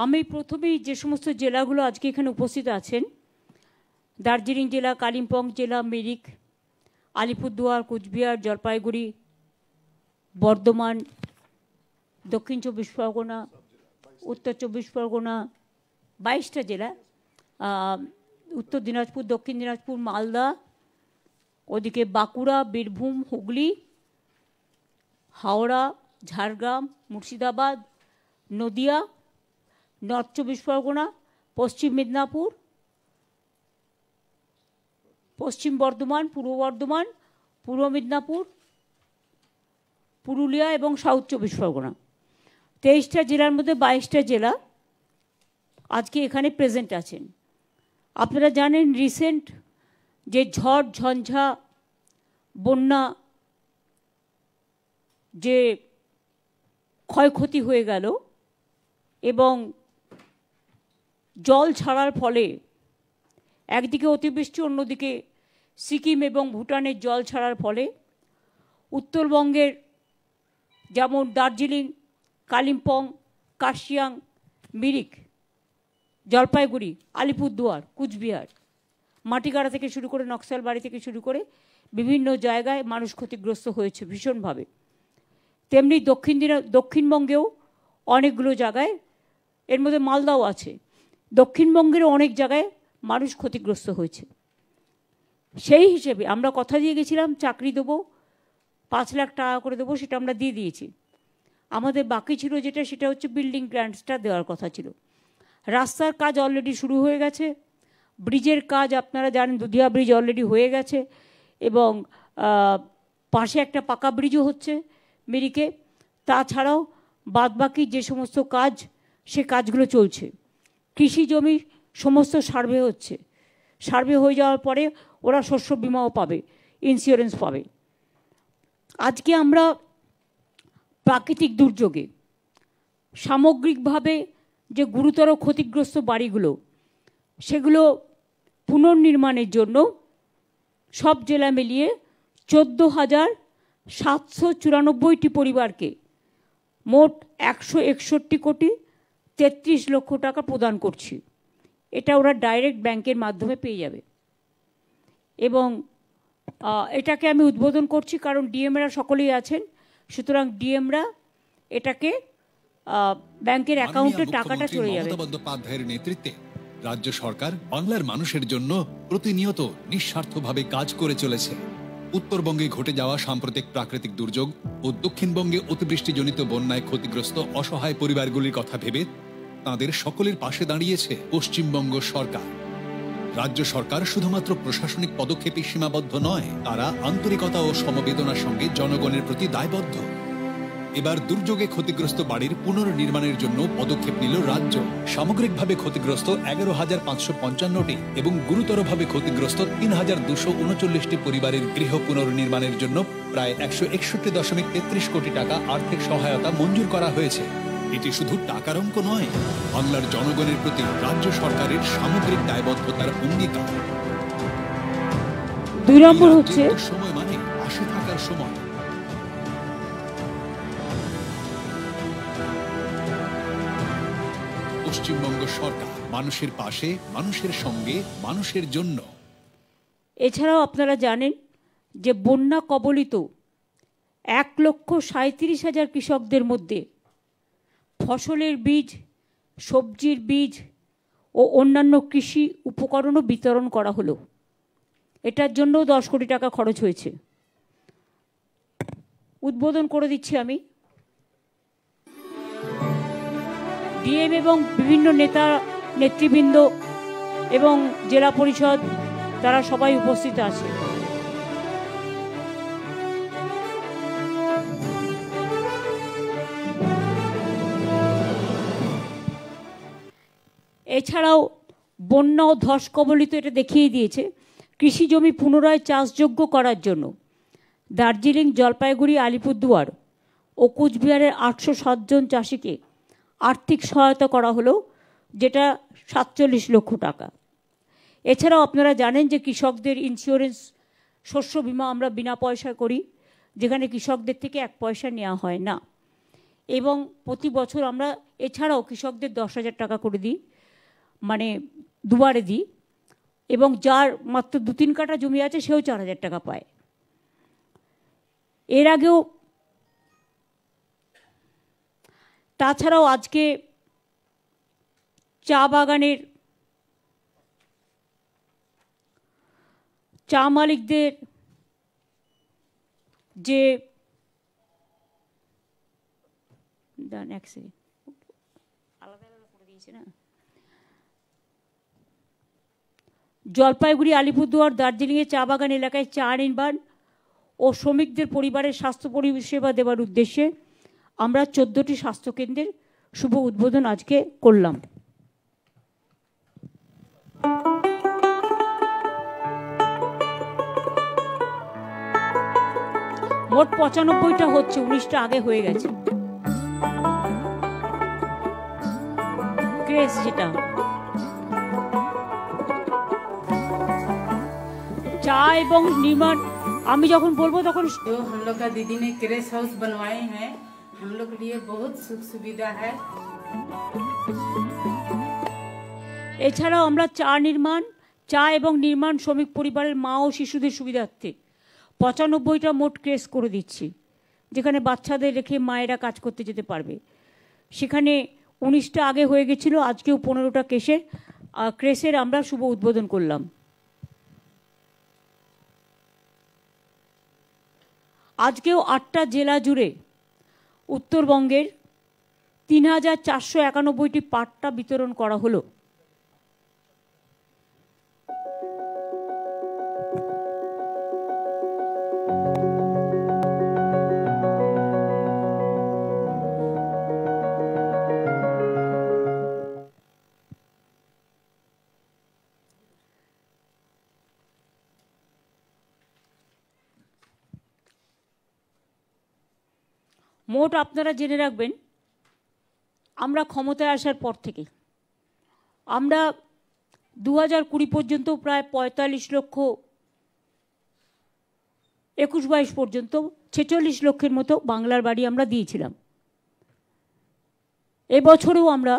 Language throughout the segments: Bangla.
আমি প্রথমেই যে সমস্ত জেলাগুলো আজকে এখানে উপস্থিত আছেন, দার্জিলিং জেলা, কালিম্পং জেলা, মিরিক, আলিপুরদুয়ার, কুচবিহার, জলপাইগুড়ি, বর্ধমান, দক্ষিণ 24 পরগনা, উত্তর 24 পরগনা, 22টা জেলা, উত্তর দিনাজপুর, দক্ষিণ দিনাজপুর, মালদা, ওদিকে বাঁকুড়া, বীরভূম, হুগলি, হাওড়া, ঝাড়গ্রাম, মুর্শিদাবাদ, নদিয়া, নর্থ 24 পরগনা, পশ্চিম মেদিনীপুর, পশ্চিম বর্ধমান, পূর্ব বর্ধমান, পূর্ব মেদিনীপুর, পুরুলিয়া এবং সাউথ 24 পরগনা। 23টা জেলার মধ্যে 22টা জেলা আজকে এখানে প্রেজেন্ট আছেন। আপনারা জানেন রিসেন্ট যে ঝড় ঝঞ্ঝা বন্যা যে ক্ষয়ক্ষতি হয়ে গেল এবং জল ছাড়ার ফলে একদিকে অতিবৃষ্টি, অন্যদিকে সিকিম এবং ভুটানের জল ছাড়ার ফলে উত্তরবঙ্গের যেমন দার্জিলিং, কালিম্পং, কার্শিয়াং, মিরিক, জলপাইগুড়ি, আলিপুরদুয়ার, কুচবিহার, মাটিগাড়া থেকে শুরু করে নকশালবাড়ি থেকে শুরু করে বিভিন্ন জায়গায় মানুষ ক্ষতিগ্রস্ত হয়েছে ভীষণভাবে। তেমনি দক্ষিণবঙ্গেও অনেকগুলো জায়গায়, এর মধ্যে মালদাও আছে, দক্ষিণবঙ্গেরও অনেক জায়গায় মানুষ ক্ষতিগ্রস্ত হয়েছে। সেই হিসেবে আমরা কথা দিয়ে গেছিলাম চাকরি দেবো, 5 লাখ টাকা করে দেবো, সেটা আমরা দিয়ে দিয়েছি। আমাদের বাকি ছিল যেটা, সেটা হচ্ছে বিল্ডিং গ্র্যান্টসটা দেওয়ার কথা ছিল। রাস্তার কাজ অলরেডি শুরু হয়ে গেছে, ব্রিজের কাজ আপনারা জানেন দুধিয়া ব্রিজ অলরেডি হয়ে গেছে এবং পাশে একটা পাকা ব্রিজও হচ্ছে মিরিকে। তাছাড়াও বাদবাকি যে সমস্ত কাজ, সে কাজগুলো চলছে। কৃষি জমি সমস্ত সার্ভে হচ্ছে, সার্ভে হয়ে যাওয়ার পরে ওরা শস্য বিমাও পাবে, ইন্স্যুরেন্স পাবে। আজকে আমরা প্রাকৃতিক দুর্যোগে সামগ্রিকভাবে যে গুরুতর ক্ষতিগ্রস্ত বাড়িগুলো, সেগুলো পুনর্নির্মাণের জন্য সব জেলা মিলিয়ে 14,794টি পরিবারকে মোট 161 কোটি 33 লক্ষ টাকা প্রদান করছি। এটা ওরা ডাইরেক্ট ব্যাংকের মাধ্যমে পেয়ে যাবে এবং এটাকে আমি উদ্বোধন করছি কারণ ডিএমরা সকলেই আছেন, সুতরাং ডিএমরা এটাকে ব্যাংকের অ্যাকাউন্টে টাকাটা চলে যাবে। মমতা বন্দ্যোপাধ্যায়ের নেতৃত্বে রাজ্য সরকার বাংলার মানুষের জন্য প্রতিনিয়ত নিঃস্বার্থভাবে কাজ করে চলেছে। উত্তরবঙ্গে ঘটে যাওয়া সাম্প্রতিক প্রাকৃতিক দুর্যোগ ও দক্ষিণবঙ্গে অতিবৃষ্টিজনিত বন্যায় ক্ষতিগ্রস্ত অসহায় পরিবারগুলির কথা ভেবে তাদের সকলের পাশে দাঁড়িয়েছে পশ্চিমবঙ্গ সরকার। রাজ্য সরকার শুধুমাত্র প্রশাসনিক পদক্ষেপে সীমাবদ্ধ নয়, তারা আন্তরিকতা ও সমবেদনার সঙ্গে জনগণের প্রতি দায়বদ্ধ। এবার দুর্যোগে ক্ষতিগ্রস্ত বাড়ির পুনর্নির্মাণের জন্য পদক্ষেপ নিল রাজ্য। সামগ্রিকভাবে ক্ষতিগ্রস্ত 11,555টি এবং গুরুতরভাবে ক্ষতিগ্রস্ত 3,239টি পরিবারের গৃহ পুনর্নির্মাণের জন্য প্রায় 161.33 কোটি টাকা আর্থিক সহায়তা মঞ্জুর করা হয়েছে। এটি শুধু টাকার অঙ্ক নয়, বাংলার জনগণের প্রতি রাজ্য সরকারের সামগ্রিক দায়বদ্ধতার অঙ্গীকার। 2 নম্বর হচ্ছে সময় মানে পাশে থাকার সময়। পশ্চিমবঙ্গ সরকার মানুষের পাশে, মানুষের সঙ্গে, মানুষের জন্য। এছাড়াও আপনারা জানেন যে বন্যা কবলিত 1,37,000 কৃষকদের মধ্যে ফসলের বীজ, সবজির বীজ ও অন্যান্য কৃষি উপকরণও বিতরণ করা হলো। এটার জন্য 10 কোটি টাকা খরচ হয়েছে। উদ্বোধন করে দিচ্ছি আমি। ডিএম এবং বিভিন্ন নেতা নেতৃবৃন্দ এবং জেলা পরিষদ তারা সবাই উপস্থিত আছে। এছাড়াও বন্যা ও ধস কবলিত এটা দেখিয়ে দিয়েছে কৃষি জমি পুনরায় চাষযোগ্য করার জন্য দার্জিলিং, জলপাইগুড়ি, আলিপুরদুয়ার ও কুচবিহারের 807 জন চাষিকে আর্থিক সহায়তা করা হলো, যেটা 47 লক্ষ টাকা। এছাড়াও আপনারা জানেন যে কৃষকদের ইন্স্যুরেন্স, শস্য বিমা আমরা বিনা পয়সায় করি, যেখানে কৃষকদের থেকে 1 পয়সা নেওয়া হয় না এবং প্রতি বছর আমরা এছাড়াও কৃষকদের 10,000 টাকা করে দিই, মানে দুবারে দিই, এবং যার মাত্র 2-3 কাঠা জমি আছে সেও 4,000 টাকা পায়। এর আগেও, তাছাড়াও আজকে চা বাগানের চা মালিকদের যে জলপাইগুড়ি, আলিপুরদুয়ার, দার্জিলিংয়ে চা বাগান এলাকায় চা নির্মাণ ও শ্রমিকদের পরিবারের স্বাস্থ্য পরিষেবা দেওয়ার উদ্দেশ্যে আমরা 14টি স্বাস্থ্যকেন্দ্রের শুভ উদ্বোধন আজকে করলাম। মোট 95টা হচ্ছে, 19টা আগে হয়ে গেছে। ক্রেস যেটা চা এবং নির্মাণ, আমি যখন বলবো তখন जो हम लोग का दीदी ने क्रेस हाउस बनवाए हैं, हम लोग के लिए बहुत सुख सुविधा है। এছাড়াও আমরা চা এবং নির্মাণ শ্রমিক পরিবারের মা ও শিশুদের সুবিধার্থে 95টা মোট ক্রেস করে দিচ্ছি, যেখানে বাচ্চাদের রেখে মায়েরা কাজ করতে যেতে পারবে। সেখানে 19টা আগে হয়ে গেছিল, আজকেও 15টা ক্রেসের আমরা শুভ উদ্বোধন করলাম। আজকেও 8টা জেলা জুড়ে উত্তরবঙ্গের 3,491টি পাট্টা বিতরণ করা হলো। মোট আপনারা জেনে রাখবেন, আমরা ক্ষমতায় আসার পর থেকে আমরা 2020 পর্যন্ত প্রায় 45 লক্ষ, 21-22 পর্যন্ত 46 লক্ষের মতো বাংলার বাড়ি আমরা দিয়েছিলাম। এবছরেও আমরা,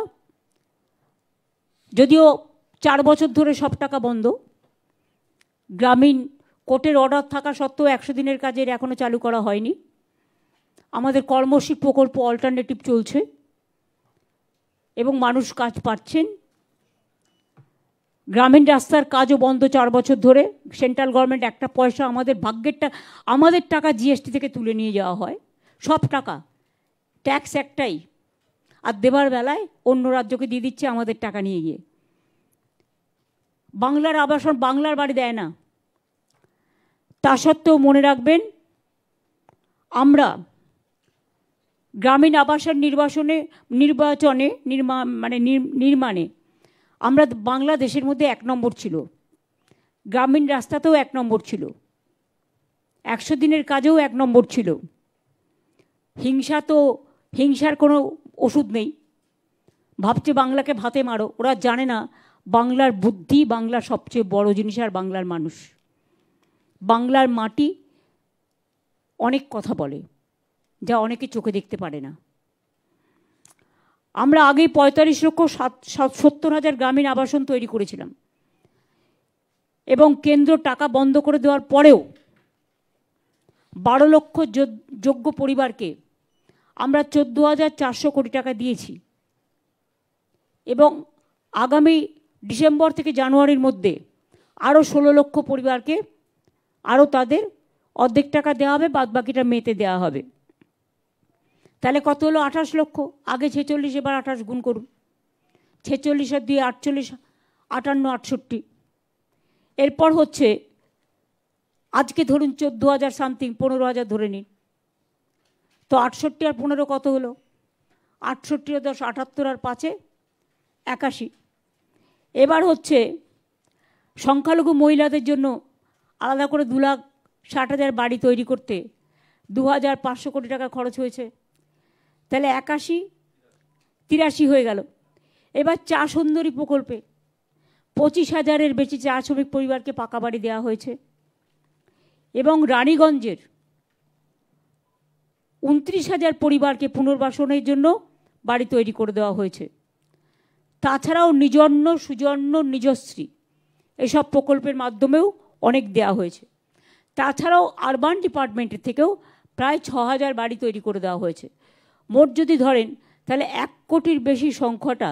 যদিও 4 বছর ধরে সব টাকা বন্ধ, গ্রামীণ কোর্টের অর্ডার থাকা সত্ত্বেও 100 দিনের কাজের এখনও চালু করা হয়নি। আমাদের কর্মশ্রী প্রকল্প অল্টারনেটিভ চলছে এবং মানুষ কাজ পাচ্ছেন। গ্রামীণ রাস্তার কাজও বন্ধ 4 বছর ধরে। সেন্ট্রাল গভর্নমেন্ট একটা পয়সা আমাদের টাকা জিএসটি থেকে তুলে নিয়ে যাওয়া হয়, সব টাকা, ট্যাক্স একটাই, আর দেবার বেলায় অন্য রাজ্যকে দিয়ে দিচ্ছে আমাদের টাকা নিয়ে গিয়ে। বাংলার আবাসন, বাংলার বাড়ি দেয় না। তা সত্ত্বেও মনে রাখবেন, আমরা গ্রামীণ আবাসন নির্মাণে আমরা বাংলাদেশের মধ্যে 1 নম্বর ছিল। গ্রামীণ রাস্তাতেও 1 নম্বর ছিল, 100 দিনের কাজেও 1 নম্বর ছিল। হিংসার কোনো ওষুধ নেই। ভাবছে বাংলাকে ভাতে মারো, ওরা জানে না বাংলার বুদ্ধি, বাংলার সবচেয়ে বড় জিনিস, আর বাংলার মানুষ। বাংলার মাটি অনেক কথা বলে, যা অনেকে চোখে দেখতে পারে না। আমরা আগেই 45,70,000 গ্রামীণ আবাসন তৈরি করেছিলাম, এবং কেন্দ্র টাকা বন্ধ করে দেওয়ার পরেও 12 লক্ষ যোগ্য পরিবারকে আমরা 14,400 কোটি টাকা দিয়েছি, এবং আগামী ডিসেম্বর থেকে জানুয়ারির মধ্যে আরও 16 লক্ষ পরিবারকে আরও তাদের অর্ধেক টাকা দেওয়া হবে, বাদ বাকিটা মেতে দেওয়া হবে। তাহলে কত হলো? 28 লক্ষ। আগে 46, এবার 28 গুণ করুন। 46 আর 2 48, 58, 68। এরপর হচ্ছে আজকে ধরুন 14,000 সামথিং, 15,000 ধরে নিন, তো 68 আর 15 কত হলো? 68 আর 10 78, আর 5 81। এবার হচ্ছে সংখ্যালঘু মহিলাদের জন্য আলাদা করে 2,60,000 বাড়ি তৈরি করতে 2,500 কোটি টাকা খরচ হয়েছে। তাহলে 81, 83 হয়ে গেল। এবার চা সুন্দরী প্রকল্পে 25,000-এর বেশি চা শ্রমিক পরিবারকে পাকা বাড়ি দেওয়া হয়েছে, এবং রানীগঞ্জের 29,000 পরিবারকে পুনর্বাসনের জন্য বাড়ি তৈরি করে দেওয়া হয়েছে। তাছাড়াও নিজন্য, সুজন্য, নিজশ্রী এসব প্রকল্পের মাধ্যমেও অনেক দেওয়া হয়েছে। তাছাড়াও আরবান ডিপার্টমেন্টের থেকেও প্রায় 6000 বাড়ি তৈরি করে দেওয়া হয়েছে। মোট যদি ধরেন তাহলে 1 কোটির বেশি সংখ্যাটা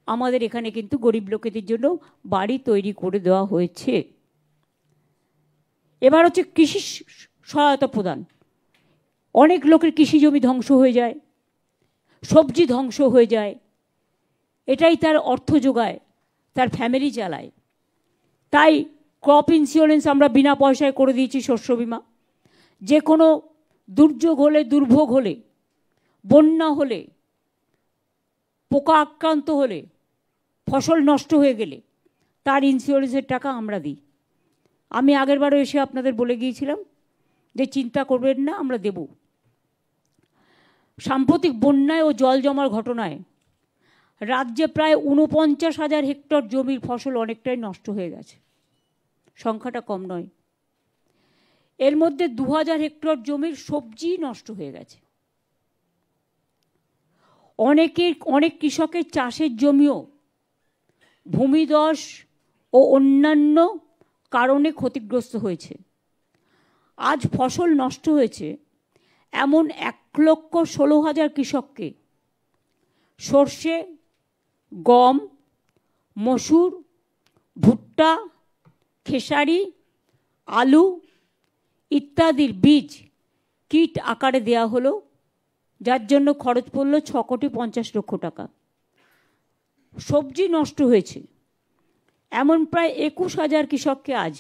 আমাদের এখানে কিন্তু গরিব লোকেদের জন্য বাড়ি তৈরি করে দেওয়া হয়েছে। এবার হচ্ছে কৃষি সহায়তা প্রদান। অনেক লোকের কৃষি জমি ধ্বংস হয়ে যায়, সবজি ধ্বংস হয়ে যায়, এটাই তার অর্থ যোগায়, তার ফ্যামিলি চালায়। তাই ক্রপ ইন্স্যুরেন্স আমরা বিনা পয়সায় করে দিয়েছি, শস্য বিমা। যে কোনো দুর্যোগ হলে, দুর্ভোগ হলে, বন্যা হলে, পোকা আক্রান্ত হলে, ফসল নষ্ট হয়ে গেলে তার ইন্স্যুরেন্সের টাকা আমরা দিই। আমি আগেরবারও এসে আপনাদের বলে গিয়েছিলাম যে চিন্তা করবেন না, আমরা দেব। সাম্প্রতিক বন্যায় ও জল জমার ঘটনায় রাজ্যে প্রায় 49,000 হেক্টর জমির ফসল অনেকটাই নষ্ট হয়ে গেছে। সংখ্যাটা কম নয়। এর মধ্যে 2000 হেক্টর জমির সবজি নষ্ট হয়ে গেছে। অনেক কৃষকের চাষের জমিও ভূমিধস ও অন্যান্য কারণে ক্ষতিগ্রস্ত হয়েছে। আজ ফসল নষ্ট হয়েছে এমন 1,16,000 কৃষককে সর্ষে, গম, মসুর, ভুট্টা, খেসারি, আলু ইত্যাদির বীজ কিট আকারে দেওয়া হলো, যার জন্য খরচ পড়ল 6,50,00,000 টাকা। সবজি নষ্ট হয়েছে এমন প্রায় 21,000 কৃষককে আজ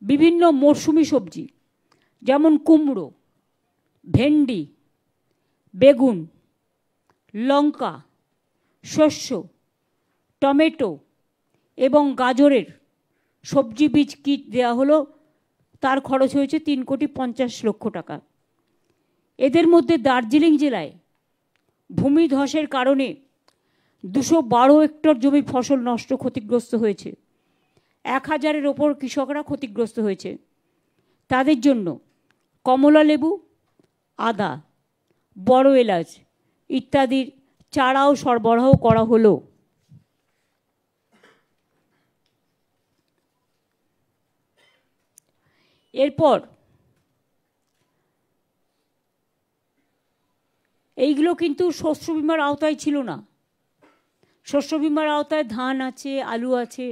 বিভিন্ন মরশুমি সবজি যেমন কুমড়ো, ভেন্ডি, বেগুন, লঙ্কা, শস্য, টমেটো এবং গাজরের সবজি বীজ কিট দেওয়া হলো, তার খরচ হয়েছে 3,50,00,000 টাকা। এদের মধ্যে দার্জিলিং জেলায় ভূমিধসের কারণে 212 হেক্টর জমির ফসল নষ্ট, ক্ষতিগ্রস্ত হয়েছে। 1000-এর ওপর কৃষকরা ক্ষতিগ্রস্ত হয়েছে। তাদের জন্য কমলা লেবু, আদা, বড় এলাচ ইত্যাদির চারাও সরবরাহ করা হলো। এরপর এইগুলো কিন্তু শস্য বিমার আওতায় ছিল না। শস্য বিমার আওতায় ধান আছে, আলু আছে,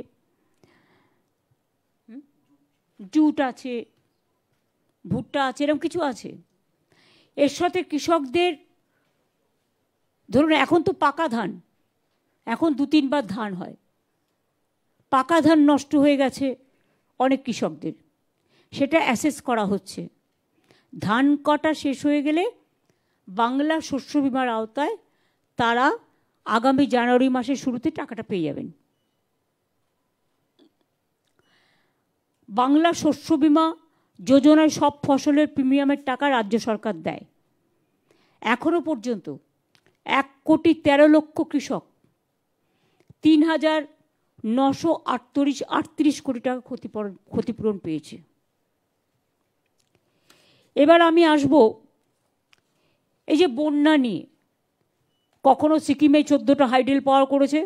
জুট আছে, ভুট্টা আছে, এরকম কিছু আছে। এর সাথে কৃষকদের ধরুন এখন তো পাকা ধান, এখন 2-3 বার ধান হয়, পাকা ধান নষ্ট হয়ে গেছে অনেক কৃষকদের, সেটা অ্যাসেস করা হচ্ছে। ধান কাটা শেষ হয়ে গেলে বাংলা শস্য বিমার আওতায় তারা আগামী জানুয়ারি মাসের শুরুতে টাকাটা পেয়ে যাবেন। বাংলা শস্য বিমা যোজনায় সব ফসলের প্রিমিয়ামের টাকা রাজ্য সরকার দেয়। এখনো পর্যন্ত 1,13,00,000 কৃষক 3,938 কোটি টাকা ক্ষতিপূরণ পেয়েছে। এবার আমি আসব এই যে বন্যা নিয়ে। কখনো সিকিমে 14টা হাইডেল পাওয়ার করেছে,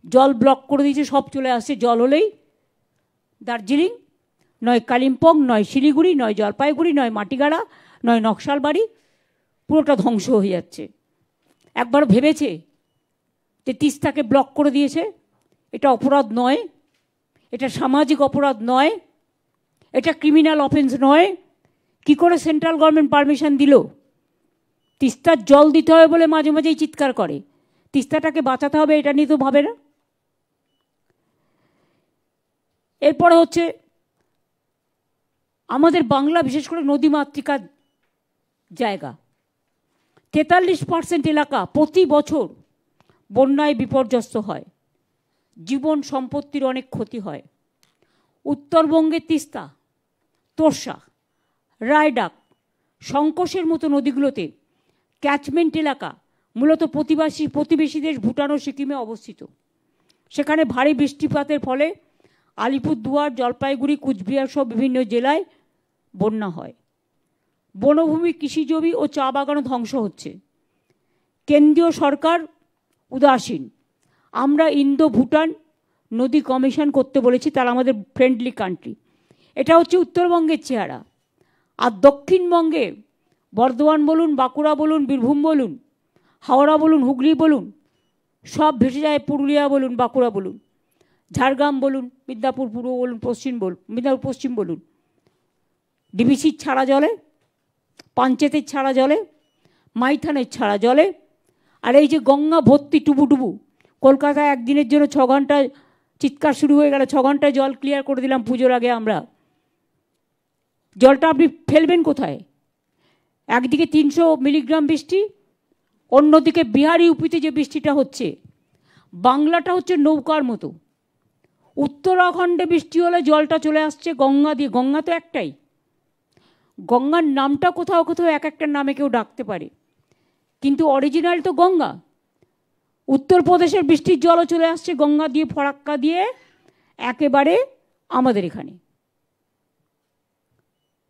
জল ব্লক করে দিয়েছে, সব চলে আসছে। জল হলেই দার্জিলিং, নয় কালিম্পং, নয় শিলিগুড়ি, নয় জলপাইগুড়ি, নয় মাটিগাড়া, নয় নকশালবাড়ি, পুরোটা ধ্বংস হয়ে যাচ্ছে। একবার ভেবেছে যে তিস্তাকে ব্লক করে দিয়েছে? এটা অপরাধ নয়, এটা সামাজিক অপরাধ নয়, এটা ক্রিমিনাল অফেন্স নয়। কি করে সেন্ট্রাল গভর্নমেন্ট পারমিশন দিল? তিস্তার জল দিতে হবে বলে মাঝে মাঝেই চিৎকার করে, তিস্তাটাকে বাঁচাতে হবে এটা নিয়ে তো ভাবে না। এরপরে হচ্ছে আমাদের বাংলা, বিশেষ করে নদীমাতৃকার জায়গা, 43% এলাকা প্রতি বছর বন্যায় বিপর্যস্ত হয়, জীবন সম্পত্তির অনেক ক্ষতি হয়। উত্তরবঙ্গের তিস্তা, তোর্ষা, রায়ডাক, সংকোশের মতো নদীগুলোতে ক্যাচমেন্ট এলাকা মূলত প্রতিবেশী দেশ ভুটান ও সিকিমে অবস্থিত। সেখানে ভারী বৃষ্টিপাতের ফলে আলিপুরদুয়ার, জলপাইগুড়ি, কুচবিহার সহ বিভিন্ন জেলায় বন্যা হয়। বনভূমি, কৃষিজমি ও চা বাগানও ধ্বংস হচ্ছে। কেন্দ্রীয় সরকার উদাসীন। আমরা ইন্দো ভুটান নদী কমিশন করতে বলেছি, তারা আমাদের ফ্রেন্ডলি কান্ট্রি। এটা হচ্ছে উত্তরবঙ্গের চেহারা। আর দক্ষিণবঙ্গে বর্ধমান বলুন, বাঁকুড়া বলুন, বীরভূম বলুন, হাওড়া বলুন, হুগলি বলুন, সব ভেসে যায়। পুরুলিয়া বলুন, বাঁকুড়া বলুন, ঝাড়গ্রাম বলুন, মিদনাপুর পূর্ব বলুন, মিদনাপুর পশ্চিম বলুন, ডিবিসির ছাড়া জলে, পাঞ্চেতের ছাড়া জলে, মাইথানের ছাড়া জলে। আর এই যে গঙ্গা ভর্তি টুবুটুবু, কলকাতায় একদিনের জন্য 6 ঘন্টায় চিৎকার শুরু হয়ে গেল, 6 ঘন্টায় জল ক্লিয়ার করে দিলাম পুজোর আগে আমরা। জলটা আপনি ফেলবেন কোথায়? একদিকে 300 মিলিগ্রাম বৃষ্টি, অন্যদিকে বিহার ইউপিতে যে বৃষ্টিটা হচ্ছে, বাংলাটা হচ্ছে নৌকার মতো। উত্তরাখণ্ডে বৃষ্টি হলে জলটা চলে আসছে গঙ্গা দিয়ে। গঙ্গা তো একটাই, গঙ্গার নামটা কোথাও কোথাও এক একটা নামে কেউ ডাকতে পারে, কিন্তু অরিজিনাল তো গঙ্গা। উত্তরপ্রদেশের বৃষ্টির জলও চলে আসছে গঙ্গা দিয়ে, ফরাক্কা দিয়ে একেবারে আমাদের এখানে।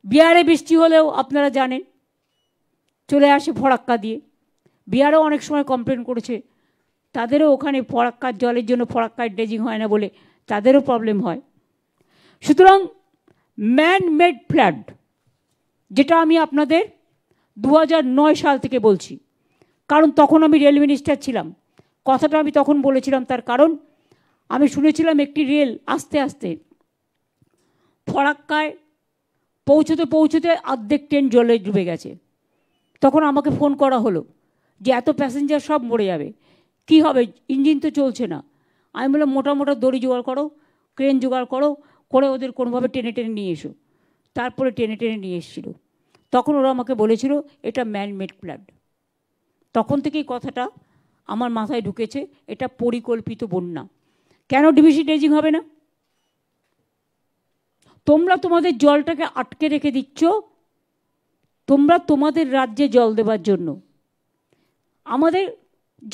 বিহারে বৃষ্টি হলেও আপনারা জানেন চলে আসে ফরাক্কা দিয়ে। বিহারও অনেক সময় কমপ্লেন করেছে, তাদেরও ওখানে ফরাক্কার জলের জন্য ফরাক্কায় ড্রেজিং হয় না বলে তাদেরও প্রবলেম হয়। সুতরাং ম্যান মেড ফ্লাড, যেটা আমি আপনাদের 2009 সাল থেকে বলছি, কারণ তখন আমি রেল মিনিস্টার ছিলাম। কথাটা আমি তখন বলেছিলাম, তার কারণ আমি শুনেছিলাম একটি রেল আস্তে আস্তে ফরাক্কায় পৌঁছতে পৌঁছতে অর্ধেক ট্রেন জলে ডুবে গেছে। তখন আমাকে ফোন করা হলো যে এত প্যাসেঞ্জার সব মরে যাবে, কি হবে, ইঞ্জিন তো চলছে না। আমি বললাম মোটা মোটা দড়ি জোগাড় করো, ক্রেন জোগাড় করো, করে ওদের কোনোভাবে টেনে টেনে নিয়ে এসো। তারপরে টেনে টেনে নিয়ে এসেছিল। তখন ওরা আমাকে বলেছিল এটা ম্যান মেড ফ্লাড। তখন থেকেই কথাটা আমার মাথায় ঢুকেছে, এটা পরিকল্পিত বন্যা। কেন ডিবিসি ড্রেজিং হবে না? তোমরা তোমাদের জলটাকে আটকে রেখে দিচ্ছ, তোমরা তোমাদের রাজ্যে জল দেবার জন্য। আমাদের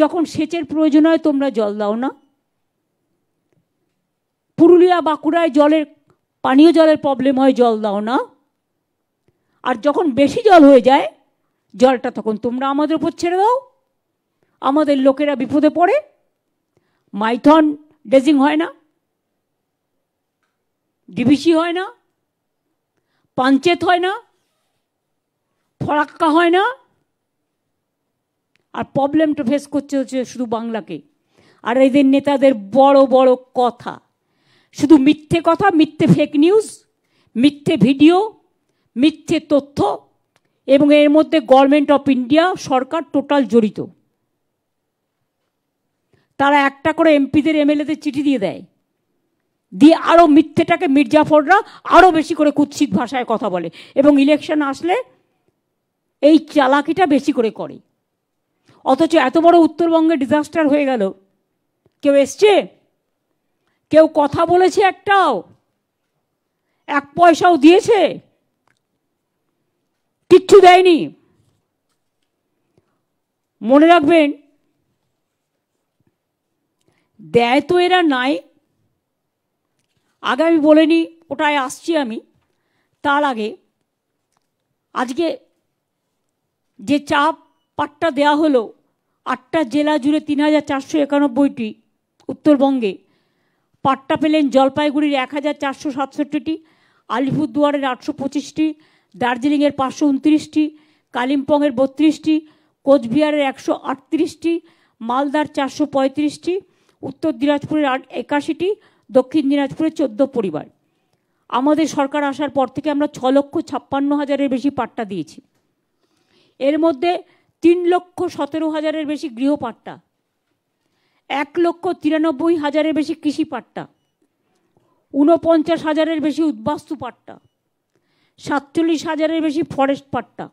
যখন সেচের প্রয়োজন হয় তোমরা জল দাও না। পুরুলিয়া বাঁকুড়ায় জলের, পানীয় জলের প্রবলেম হয়, জল দাও না। আর যখন বেশি জল হয়ে যায় জলটা তখন তোমরা আমাদের উপর ছেড়ে দাও, আমাদের লোকেরা বিপদে পড়ে। মাইথন ড্রেজিং হয় না, ডিবিসি হয় না, পাঞ্চেত হয় না, ফরাক্কা হয় না। আর প্রবলেমটা ফেস করছে হচ্ছে শুধু বাংলাকে। আর এদের নেতাদের বড় বড় কথা, শুধু মিথ্যে কথা, মিথ্যে ফেক নিউজ, মিথ্যে ভিডিও, মিথ্যে তথ্য, এবং এর মধ্যে government of India Sarkar total জড়িত। তারা একটা করে এমপিদের এমএলএদের চিঠি দিয়ে দেয়, দিয়ে আরও মিথ্যেটাকে মির্জাফররা আরও বেশি করে কুৎসিত ভাষায় কথা বলে, এবং ইলেকশন আসলে এই চালাকিটা বেশি করে করে। অথচ এত বড় উত্তরবঙ্গে ডিজাস্টার হয়ে গেল, কেউ এসছে, কেউ কথা বলেছে, একটাও এক পয়সাও দিয়েছে? কিচ্ছু দেয়নি। মনে রাখবেন, দেয় তো এরা নাই। আগে আমি বলিনি, ওটায় আসছি আমি। তার আগে আজকে যে চা পাট্টা দেওয়া হলো 8টা জেলা জুড়ে 3491টি, উত্তরবঙ্গে পাট্টা পেলেন জলপাইগুড়ির 1467টি, আলিপুরদুয়ারের 825টি, দার্জিলিংয়ের 529টি, কালিম্পংয়ের 32টি, কোচবিহারের 138টি, মালদার 435টি, উত্তর দিনাজপুরের 81টি, দক্ষিণ দিনাজপুরের 14 পরিবার। আমাদের সরকার আসার পর থেকে আমরা 6,56,000-এর বেশি পাট্টা দিয়েছি। এর মধ্যে 3,17,000-এর বেশি গৃহ পাট্টা, 1,93,000-এর বেশি কৃষি পাট্টা, 49,000-এর বেশি উদ্বাস্তু পাট্টা, 47,000-এর বেশি ফরেস্ট পাট্টা,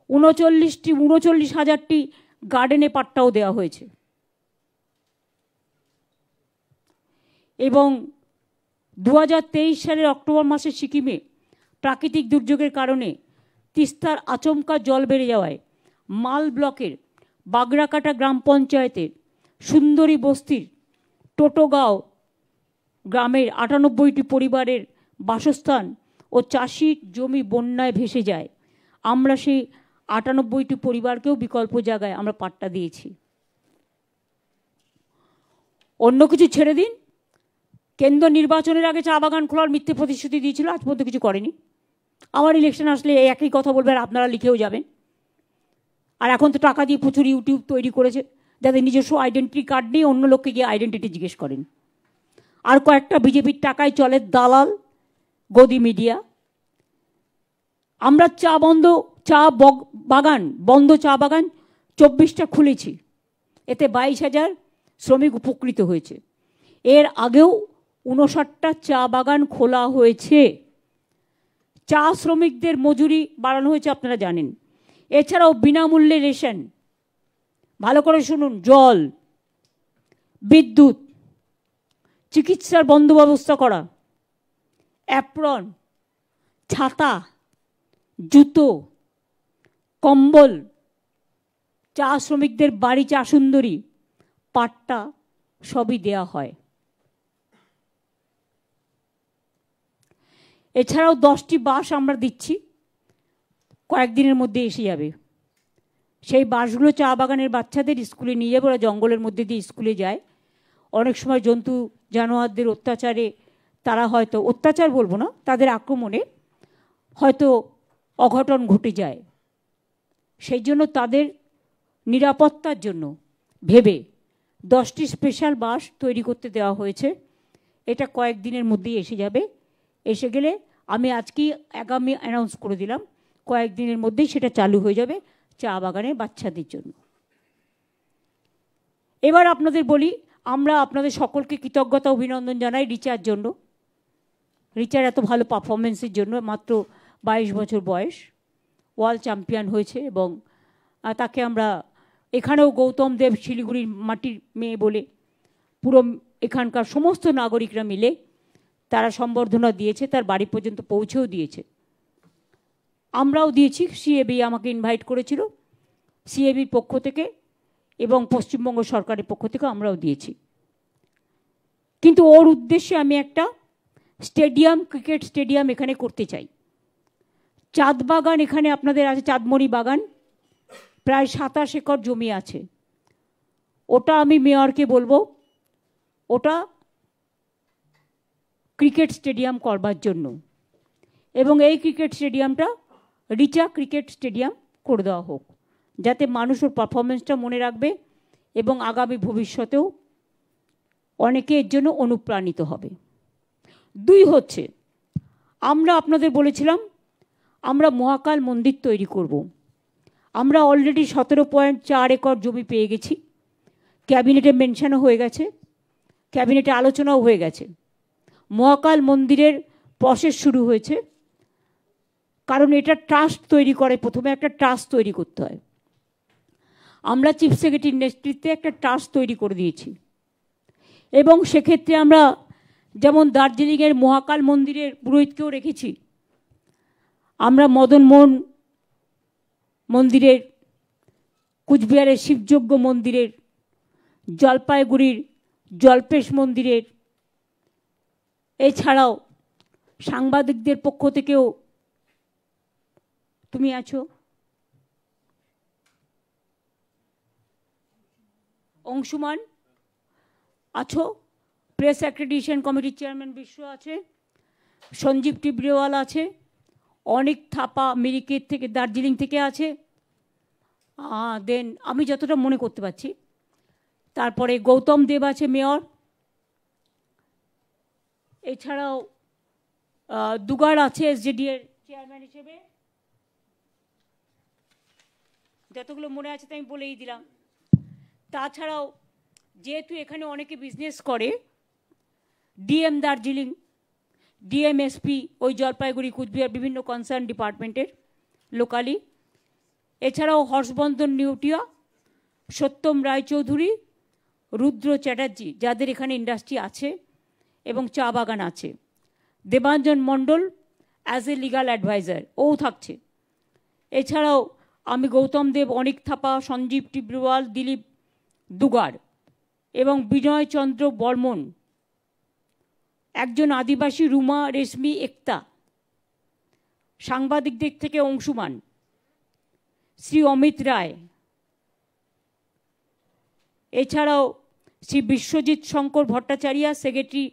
39,000-টি গার্ডেনে পাট্টাও দেওয়া হয়েছে। এবং 2023 সালের অক্টোবর মাসে সিকিমে প্রাকৃতিক দুর্যোগের কারণে তিস্তার আচমকা জল বেড়ে যাওয়ায় মাল ব্লকের বাগড়াকাটা গ্রাম পঞ্চায়েতের সুন্দরী বস্তির টোটোগাঁও গ্রামের 98টি পরিবারের বাসস্থান ও চাষির জমি বন্যায় ভেসে যায়। আমরা সেই 98টি পরিবারকেও বিকল্প জায়গায় আমরা পাট্টা দিয়েছি। অন্য কিছু ছেড়ে দিন, কেন্দ্র নির্বাচনের আগে চা বাগান খোলার মিথ্যে প্রতিশ্রুতি দিয়েছিল, আজ পর্যন্ত কিছু করেনি। আমার ইলেকশন আসলে এই একই কথা বলবে, আর আপনারা লিখেও যাবেন। আর এখন তো টাকা দিয়ে প্রচুর ইউটিউব তৈরি করেছে, যাদের নিজস্ব আইডেন্টিটি কার্ড নেই, অন্য লোককে গিয়ে আইডেন্টিটি জিজ্ঞেস করেন। আর কয়েকটা বিজেপির টাকায় চলে দালাল গদি মিডিয়া। আমরা বন্ধ চা বাগান 24টা খুলেছি, এতে 22,000 শ্রমিক উপকৃত হয়েছে। এর আগেও 59টা চা বাগান খোলা হয়েছে। চা শ্রমিকদের মজুরি বাড়ানো হয়েছে, আপনারা জানেন। এছাড়াও বিনামূল্যে রেশন, ভালো করে শুনুন, জল, বিদ্যুৎ, চিকিৎসার বন্দোবস্ত করা, অ্যাপ্রন, ছাতা, জুতো, কম্বল, চা শ্রমিকদের বাড়ি চা সুন্দরী, পাট্টা সবই দেয়া হয়। এছাড়াও 10টি বাস আমরা দিচ্ছি, কয়েকদিনের মধ্যে এসে যাবে। সেই বাসগুলো চা বাগানের বাচ্চাদের স্কুলে নিয়ে যাবে, ওরা জঙ্গলের মধ্যে দিয়ে স্কুলে যায়। অনেক সময় জন্তু জানোয়ারদের অত্যাচারে তারা হয়তো, অত্যাচার বলবো না, তাদের আক্রমণে হয়তো অঘটন ঘটে যায়। সেই জন্য তাদের নিরাপত্তার জন্য ভেবে 10টি স্পেশাল বাস তৈরি করতে দেওয়া হয়েছে। এটা কয়েকদিনের মধ্যেই এসে যাবে। এসে গেলে আমি আজকেই আগামী অ্যানাউন্স করে দিলাম, কয়েকদিনের মধ্যেই সেটা চালু হয়ে যাবে চা বাগানের বাচ্চাদের জন্য। এবার আপনাদের বলি, আমরা আপনাদের সকলকে কৃতজ্ঞতা অভিনন্দন জানাই রিচার জন্য। রিচার এত ভালো পারফরমেন্সের জন্য। মাত্র 22 বছর বয়স, ওয়ার্ল্ড চ্যাম্পিয়ন হয়েছে, এবং তাকে আমরা এখানেও গৌতম দেব শিলিগুড়ির মাটির মেয়ে বলে পুরো এখানকার সমস্ত নাগরিকরা মিলে তারা সম্বর্ধনা দিয়েছে, তার বাড়ি পর্যন্ত পৌঁছেও দিয়েছে। আমরাও দিয়েছি, সিএবি আমাকে ইনভাইট করেছিল, সিএবির পক্ষ থেকে এবং পশ্চিমবঙ্গ সরকারের পক্ষ থেকে আমরাও দিয়েছি। কিন্তু ওর উদ্দেশ্যে আমি একটা স্টেডিয়াম, ক্রিকেট স্টেডিয়াম এখানে করতে চাই। চাঁদ বাগান এখানে আপনাদের আছে, চাঁদমণি বাগান, প্রায় 27 একর জমি আছে। ওটা আমি মেয়রকে বলবো ওটা ক্রিকেট স্টেডিয়াম করবার জন্য, এবং এই ক্রিকেট স্টেডিয়ামটা রিচা ক্রিকেট স্টেডিয়াম করে দেওয়া হোক, যাতে মানুষ ওর পারফরমেন্সটা মনে রাখবে এবং আগামী ভবিষ্যতেও অনেকে এর জন্য অনুপ্রাণিত হবে। 2 হচ্ছে, আমরা আপনাদের বলেছিলাম আমরা মহাকাল মন্দির তৈরি করব। আমরা অলরেডি 17.4 একর জমি পেয়ে গেছি, ক্যাবিনেটে মেনশনও হয়ে গেছে, ক্যাবিনেটে আলোচনাও হয়ে গেছে। মহাকাল মন্দিরের প্রসেস শুরু হয়েছে, কারণ এটা ট্রাস্ট তৈরি করে, প্রথমে একটা ট্রাস্ট তৈরি করতে হয়। আমরা চিফ সেক্রেটারির নেতৃত্বে একটা ট্রাস্ট তৈরি করে দিয়েছি, এবং সেক্ষেত্রে আমরা যেমন দার্জিলিংয়ের মহাকাল মন্দিরের পুরোহিতকেও রেখেছি, আমরা মদন মোহন মন্দিরের, কুচবিহারের শিবযজ্ঞ মন্দিরের, জলপাইগুড়ির জল্পেশ মন্দিরের, এছাড়াও সাংবাদিকদের পক্ষ থেকেও তুমি আছো, অংশুমান আছো, প্রেস অ্যাক্রেডিটেশন কমিটির চেয়ারম্যান বিশ্ব আছে, সঞ্জীব টিবরিওয়াল আছে, অনেক থাপা মিরিকের থেকে, দার্জিলিং থেকে আছে, দেন আমি যতটা মনে করতে পারছি, তারপরে গৌতম দেব আছে মেয়র, এছাড়াও দুগার আছে এসজেডি এর চেয়ারম্যান হিসেবে। যতগুলো মনে আছে তাই আমি বলেই দিলাম। তাছাড়াও যেহেতু এখানে অনেকে বিজনেস করে, ডিএম দার্জিলিং, ডিএমএসপি ওই জলপাইগুড়ি কুচবিহার বিভিন্ন কনসার্ন ডিপার্টমেন্টের লোকালি, এছাড়াও হর্ষবর্ধন নিউটিয়া, সত্যম রায়চৌধুরী, রুদ্র চ্যাটার্জি, যাদের এখানে ইন্ডাস্ট্রি আছে এবং চা বাগান আছে, দেবাঞ্জন মণ্ডল অ্যাজ এ লিগাল অ্যাডভাইজার ও থাকছে। এছাড়াও আমি গৌতম দেব, অনিক থাপা, সঞ্জীব টিবরিওয়াল, দিলীপ দুগার এবং বিনয় চন্দ্র বর্মন, একজন আদিবাসী রুমা রেশমি একতা, সাংবাদিকদের থেকে অংশুমান, শ্রী অমিত রায়, এছাড়াও শ্রী বিশ্বজিৎ শঙ্কর ভট্টাচার্য, সেক্রেটারি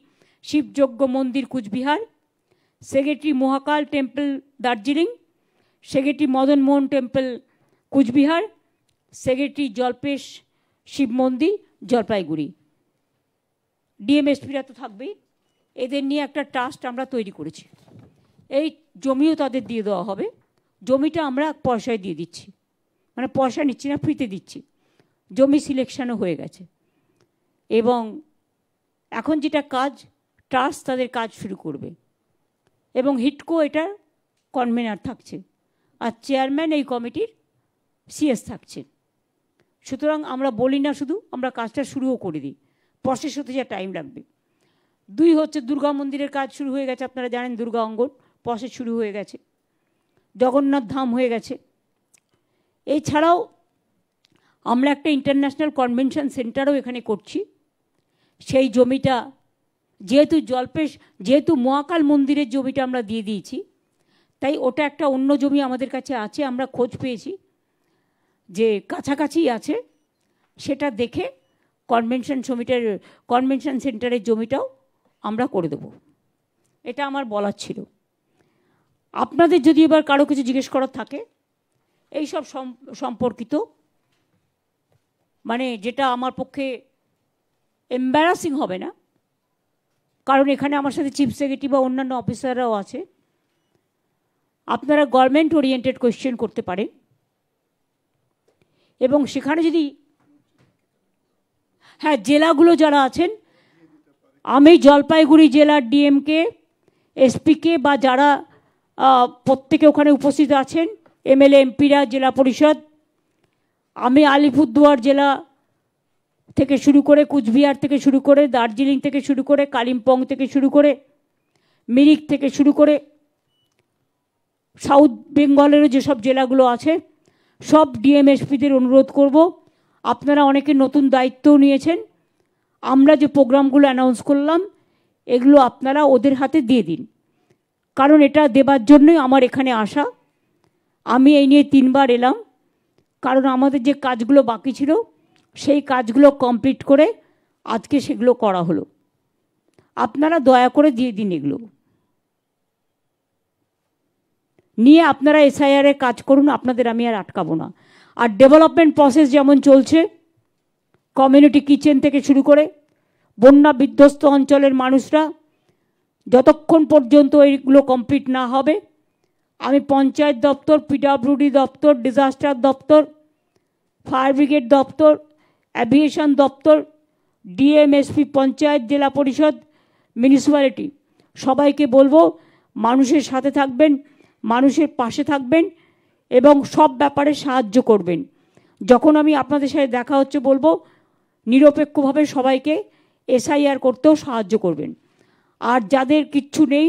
শিবযজ্ঞ মন্দির কুচবিহার, সেক্রেটারি মহাকাল temple Darjeeling, secretary Madan Mohan temple Cooch Behar, secretary Jalpesh Shiva মন্দির জলপাইগুড়ি। ডিএমএসপিরা তো থাকবেই। এদের নিয়ে একটা ট্রাস্ট আমরা তৈরি করেছি। এই জমিও তাদের দিয়ে দেওয়া হবে। জমিটা আমরা পয়সায় দিয়ে দিচ্ছি, মানে পয়সা নিচ্ছি না, ফ্রিতে দিচ্ছি। জমি সিলেকশনও হয়ে গেছে এবং এখন যেটা কাজ, ট্রাস্ট তাদের কাজ শুরু করবে এবং হিটকো এটার কনভেনার থাকছে আর চেয়ারম্যান এই কমিটির সিএস থাকছে। সুতরাং আমরা বলি না শুধু, আমরা কাজটা শুরুও করে দিই। প্রসেস হতে যা টাইম লাগবে। 2 হচ্ছে দুর্গা মন্দিরের কাজ শুরু হয়ে গেছে, আপনারা জানেন দুর্গা অঙ্গন প্রসেস শুরু হয়ে গেছে। জগন্নাথ ধাম হয়ে গেছে। এছাড়াও আমরা একটা ইন্টারন্যাশনাল কনভেনশন সেন্টারও এখানে করছি। সেই জমিটা যেহেতু মহাকাল মন্দিরের জমিটা আমরা দিয়ে দিয়েছি, তাই ওটা একটা অন্য জমি আমাদের কাছে আছে। আমরা খোঁজ পেয়েছি যে কাছাকাছি আছে, সেটা দেখে কনভেনশন সেন্টারের জমিটাও আমরা করে দেব। এটা আমার বলার ছিল। আপনাদের যদি এবার কারো কিছু জিজ্ঞেস করার থাকে এই সব সম্পর্কিত, মানে যেটা আমার পক্ষে এম্বারাসিং হবে না, কারণ এখানে আমার সাথে চিফ সেক্রেটারি বা অন্যান্য অফিসাররাও আছে, আপনারা গভর্নমেন্ট ওরিয়েন্টেড কোয়েশ্চেন করতে পারেন। এবং সেখানে যদি জেলাগুলো যারা আছেন, আমি জলপাইগুড়ি জেলার ডিএমকে, এসপিকে বা যারা প্রত্যেকে ওখানে উপস্থিত আছেন, এমএলএ এমপিরা, জেলা পরিষদ, আমি আলিপুরদুয়ার জেলা থেকে শুরু করে, কুচবিহার থেকে শুরু করে, দার্জিলিং থেকে শুরু করে, কালিম্পং থেকে শুরু করে, মিরিক থেকে শুরু করে, সাউথ বেঙ্গলেরও যেসব জেলাগুলো আছে সব ডিএমএসপিদের অনুরোধ করব, আপনারা অনেকে নতুন দায়িত্বও নিয়েছেন, আমরা যে প্রোগ্রামগুলো অ্যানাউন্স করলাম এগুলো আপনারা ওদের হাতে দিয়ে দিন। কারণ এটা দেবার জন্যই আমার এখানে আসা। আমি এই নিয়ে 3 বার এলাম, কারণ আমাদের যে কাজগুলো বাকি ছিল সেই কাজগুলো কমপ্লিট করে আজকে সেগুলো করা হলো। আপনারা দয়া করে দিয়ে দিন এগুলো নিয়ে, আপনারা এসআইআরের কাজ করুন, আপনাদের আমি আর আটকাবো না। আর ডেভেলপমেন্ট প্রসেস যেমন চলছে, কমিউনিটি কিচেন থেকে শুরু করে বন্যা বিধ্বস্ত অঞ্চলের মানুষরা, যতক্ষণ পর্যন্ত এইগুলো কমপ্লিট না হবে আমি পঞ্চায়েত দপ্তর, পিডব্লিউডি দপ্তর, ডিজাস্টার দপ্তর, ফায়ার ব্রিগেড দপ্তর, অ্যাভিয়েশন দপ্তর, ডিএমএসপি, পঞ্চায়েত, জেলা পরিষদ, মিউনিসিপ্যালিটি সবাইকে বলবো মানুষের সাথে থাকবেন, মানুষের পাশে থাকবেন এবং সব ব্যাপারে সাহায্য করবেন। যখন আমি আপনাদের সাথে দেখা হচ্ছে বলবো নিরপেক্ষভাবে সবাইকে এসআইআর করতেও সাহায্য করবেন। আর যাদের কিচ্ছু নেই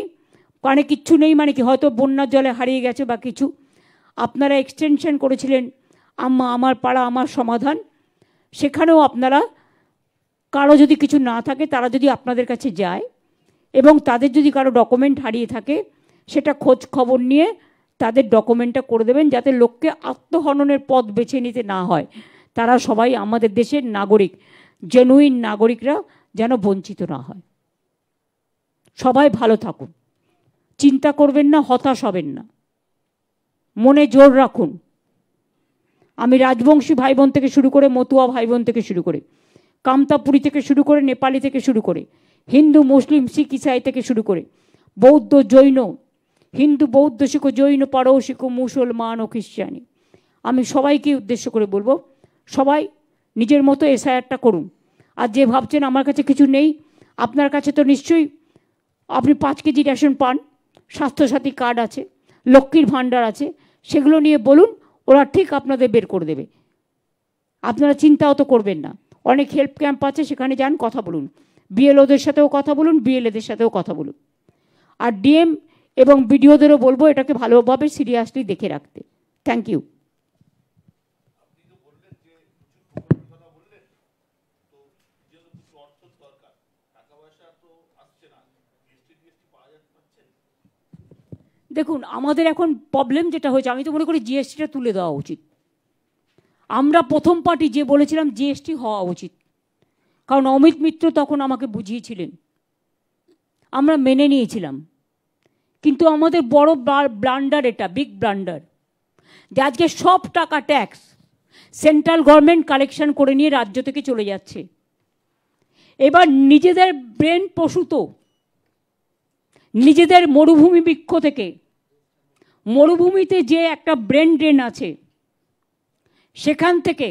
মানে কি হয়তো বন্যার জলে হারিয়ে গেছে বা কিছু, আপনারা এক্সটেনশন করেছিলেন আমার পাড়া আমার সমাধান, সেখানেও আপনারা কারো যদি কিছু না থাকে তারা যদি আপনাদের কাছে যায় এবং তাদের যদি কারো ডকুমেন্ট হারিয়ে থাকে সেটা খোঁজ খবর নিয়ে তাদের ডকুমেন্টটা করে দেবেন, যাতে লোককে আত্মহননের পথ বেছে নিতে না হয়। তারা সবাই আমাদের দেশের নাগরিক, জেনুইন নাগরিকরা যেন বঞ্চিত না হয়। সবাই ভালো থাকুন, চিন্তা করবেন না, হতাশ হবেন না, মনে জোর রাখুন। আমি রাজবংশী ভাই বোন থেকে শুরু করে, মতুয়া ভাই বোন থেকে শুরু করে, কামতাপুরী থেকে শুরু করে, নেপালি থেকে শুরু করে, হিন্দু মুসলিম শিখ ইসাই থেকে শুরু করে, বৌদ্ধ জৈন, হিন্দু বৌদ্ধ শিখ জৈন পারসিক মুসলমান ও খ্রিস্টানি, আমি সবাইকে উদ্দেশ্য করে বলবো সবাই নিজের মতো এসআইআরটা করুন। আর যে ভাবছেন আমার কাছে কিছু নেই, আপনার কাছে তো নিশ্চয়ই আপনি 5 কেজি রেশন পান, স্বাস্থ্যসাথী কার্ড আছে, লক্ষ্মীর ভাণ্ডার আছে, সেগুলো নিয়ে বলুন, ওরা ঠিক আপনাদের বের করে দেবে। আপনারা চিন্তাও তো করবেন না। অনেক হেল্প ক্যাম্প আছে, সেখানে যান, কথা বলুন, বিএলওদের সাথেও কথা বলুন, বিএলএদের সাথেও কথা বলুন। আর ডিএম এবং বিডিওদেরও বলবো এটাকে ভালোভাবে সিরিয়াসলি দেখে রাখতে। Thank you. দেখুন আমাদের এখন প্রবলেম যেটা হয়েছে, আমি তো মনে করি জিএসটিটা তুলে দেওয়া উচিত। আমরা প্রথম পার্টি যে বলেছিলাম জিএসটি হওয়া উচিত, কারণ অমিত মিত্র তখন আমাকে বুঝিয়েছিলেন, আমরা মেনে নিয়েছিলাম। কিন্তু আমাদের বড় ব্লান্ডার, এটা বিগ ব্লান্ডার, যে আজকে সব টাকা ট্যাক্স সেন্ট্রাল গভর্নমেন্ট কালেকশন করে নিয়ে রাজ্য থেকে চলে যাচ্ছে। এবার নিজেদের ব্রেন প্রসূত, নিজেদের মরুভূমি বৃক্ষ থেকে, মরুভূমিতে যে একটা ব্রেন ড্রেন আছে সেখান থেকে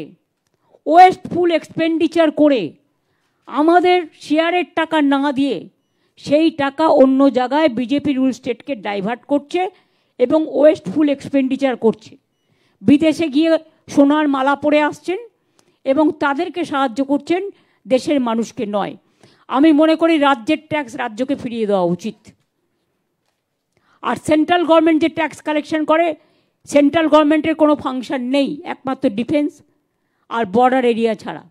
ওয়েস্টফুল এক্সপেন্ডিচার করে আমাদের শেয়ারের টাকা না দিয়ে সেই টাকা অন্য জায়গায় বিজেপি রুল স্টেটকে ডাইভার্ট করছে এবং ওয়েস্টফুল এক্সপেন্ডিচার করছে। বিদেশে গিয়ে সোনার মালা পরে আসছেন এবং তাদেরকে সাহায্য করছেন, দেশের মানুষকে নয়। আমি মনে করি রাজ্যের ট্যাক্স রাজ্যকে ফিরিয়ে দেওয়া উচিত। আর সেন্ট্রাল গভর্নমেন্ট যে ট্যাক্স কালেকশন করে, সেন্ট্রাল গভর্নমেন্টের কোনো ফাংশন নেই, একমাত্র ডিফেন্স আর বর্ডার এরিয়া ছাড়া।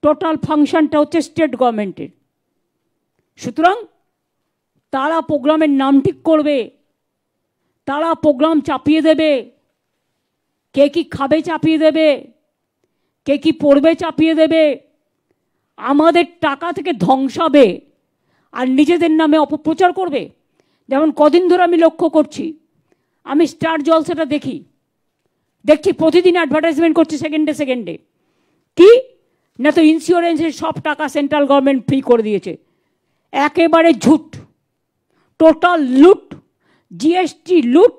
টোটাল ফাংশনটা হচ্ছে স্টেট গভর্নমেন্টের। সুতরাং তারা প্রোগ্রামের নাম ঠিক করবে, তারা প্রোগ্রাম চাপিয়ে দেবে, কে কি খাবে চাপিয়ে দেবে, কে কি পড়বে চাপিয়ে দেবে, আমাদের টাকা থেকে ধ্বংসাবে আর নিজেদের নামে অপপ্রচার করবে। যেমন কদিন ধরে আমি লক্ষ্য করছি, আমি স্টার জলসাটা দেখছি প্রতিদিন অ্যাডভার্টাইজমেন্ট করছে সেকেন্ডে সেকেন্ডে। কি না, তো ইন্স্যুরেন্সের সব টাকা সেন্ট্রাল গভর্নমেন্ট ফ্রি করে দিয়েছে। একেবারে ঝুট, টোটাল লুট, জিএসটি লুট,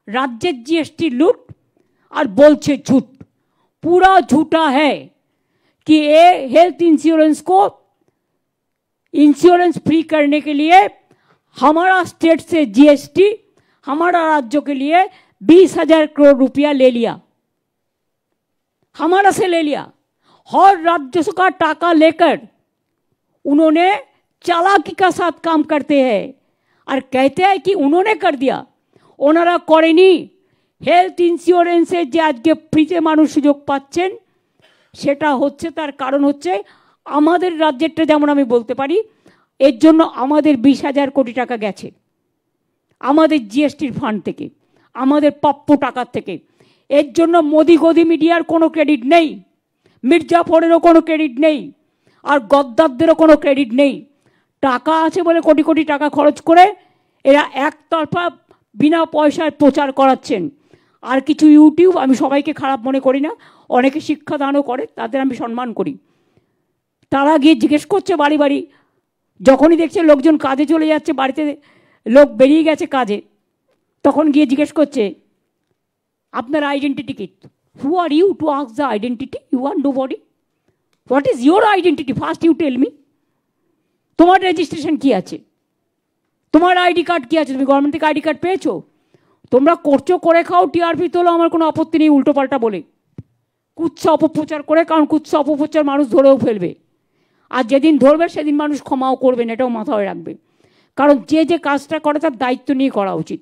রাজ্যের জিएसटी लूट, और बोलছে झूठ, पूरा झूठा है कि ये हेल्थ इंश्योरेंस को इंश्योरेंस फ्री करने के लिए हमारा स्टेट से जीएसटी हमारा राज्य के लिए 20,000 करोड़ रुपया ले लिया, हमारा से ले लिया। हर राज्य का टाका लेकर उन्होंने चालाकी का साथ काम करते हैं और कहते हैं कि उन्होंने कर दिया। ওনারা করেনি। হেলথ ইন্স্যুরেন্সে যে আজকে ফ্রিতে মানুষ সুযোগ পাচ্ছেন সেটা হচ্ছে, তার কারণ হচ্ছে আমাদের রাজ্যেরটা, যেমন আমি বলতে পারি, এর জন্য আমাদের 20,000 কোটি টাকা গেছে আমাদের জিএসটির ফান্ড থেকে, আমাদের প্রাপ্য টাকার থেকে। এর জন্য মোদি গদি মিডিয়ার কোনো ক্রেডিট নেই, মির্জাফরেরও কোনো ক্রেডিট নেই, আর গদ্দারদেরও কোনো ক্রেডিট নেই। টাকা আছে বলে কোটি কোটি টাকা খরচ করে এরা একতরফা বিনা পয়সায় প্রচার করাচ্ছেন। আর কিছু ইউটিউব, আমি সবাইকে খারাপ মনে করি না, অনেকে শিক্ষাদানও করে, তাদের আমি সম্মান করি, তারা গিয়ে জিজ্ঞেস করছে বাড়ি বাড়ি, যখনই দেখছে লোকজন কাজে চলে যাচ্ছে, বাড়িতে লোক বেরিয়ে গেছে কাজে, তখন গিয়ে জিজ্ঞেস করছে আপনার আইডেন্টিটি কি? Who are you to ask the identity? You are nobody. What is your identity? First you tell me. তোমার রেজিস্ট্রেশন কি আছে? তোমার আইডি কার্ড কি আছে? তুমি গভর্নমেন্ট থেকে আইডি কার্ড পেয়েছো? তোমরা করছো, করে খাও, টিআরপি তোলো, আমার কোনো আপত্তি নেই উল্টো পাল্টা বলে, কুৎসা অপপ্রচার করে, কারণ কুৎসা অপপ্রচার মানুষ ধরেও ফেলবে, আর যেদিন ধরবে সেদিন মানুষ ক্ষমাও করবেন, এটাও মাথায় রাখবে। কারণ যে যে কাজটা করে তার দায়িত্ব নিয়ে করা উচিত।